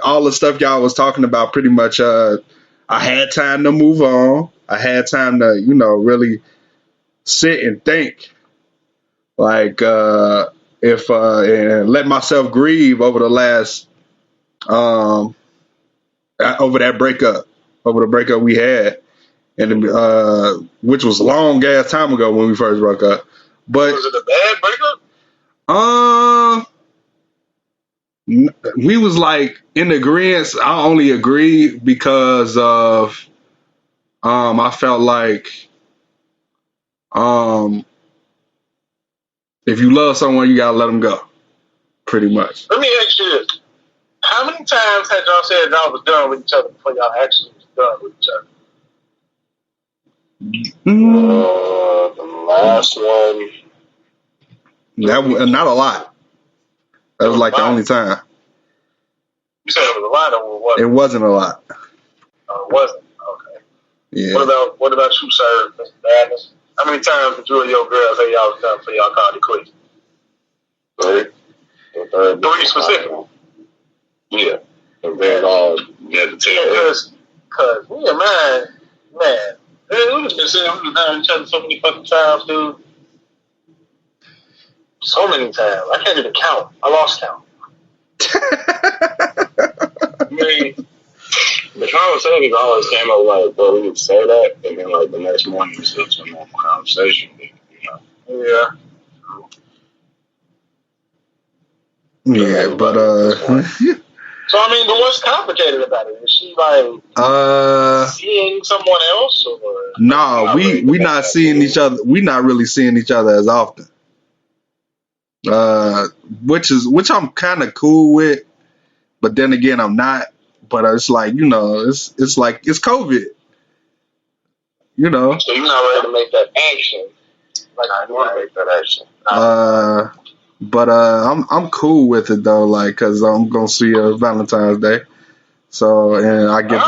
all the stuff y'all was talking about, pretty much I had time to move on. I had time to really sit and think, like and let myself grieve over the last over the breakup we had, and which was a long ass time ago when we first broke up. But was it a bad breakup? We was like in agreement. I only agreed because of I felt like if you love someone, you gotta let them go. Pretty much. Let me ask you this: how many times had y'all said y'all was done with each other before y'all actually was done with each other? The last one. Not a lot. That was like the only time. You said it was a lot, or what? It wasn't a lot. Oh, it wasn't. Okay. Yeah. What about you, sir, Mr. Madness? How many times did you and your girls say y'all was done before y'all called it quits? 3 specifically. Yeah. And then you had to tell because me and man, we was been saying we was down each other so many fucking times, dude. So many times. I can't even count. I lost count. I mean, the conversations always came up like, bro, we would say that, and then like the next morning we still to a normal conversation, Yeah. Yeah, but So I mean, but what's complicated about it? Is she like seeing someone else, or no? We not seeing each other. We not really seeing each other as often. Which I'm kind of cool with, but then again I'm not. But it's like it's like it's COVID. So you're not ready to make that action. Like I want to make that action. But I'm cool with it though, like, cause I'm gonna see her Valentine's Day, so and I get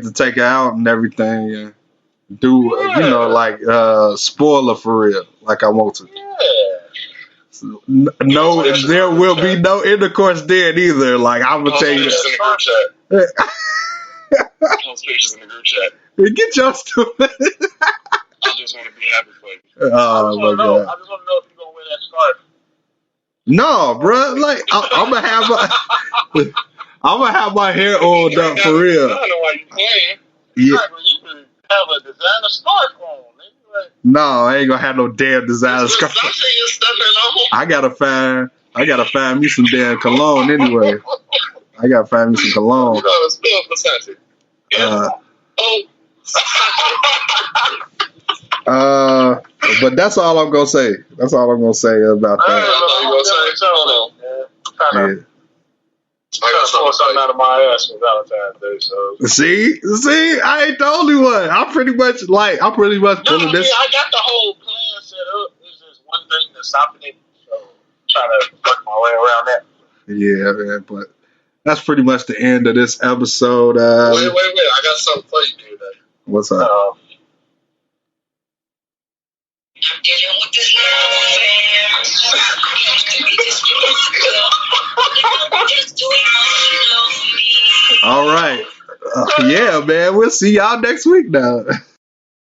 to take her out and everything, and do like spoil her for real, like I want to. So, no, there will be no intercourse then either. Like I'm gonna tell you that. Pictures in the group chat. Get your stupid. I just want to be happy for you. Oh my God. I just want to know if you're gonna wear that scarf. No, bro. Like I'm gonna have my hair oiled up for real. I don't know why you playing. Yeah. You can have a designer scarf on. No, I ain't gonna have no damn designer scarf. I gotta find me some damn cologne anyway. I gotta find me some cologne. But that's all I'm gonna say. That's all I'm gonna say about that. I got something out of my ass for Valentine's Day. So see, I ain't the only one. I'm pretty much pulling this. I got the whole plan set up. It's just one thing that's stopping it. So I'm trying to work my way around that. Yeah, man, but that's pretty much the end of this episode. Wait. I got something for you today. What's up? I'm dealing with this All right. Yeah, man. We'll see y'all next week now.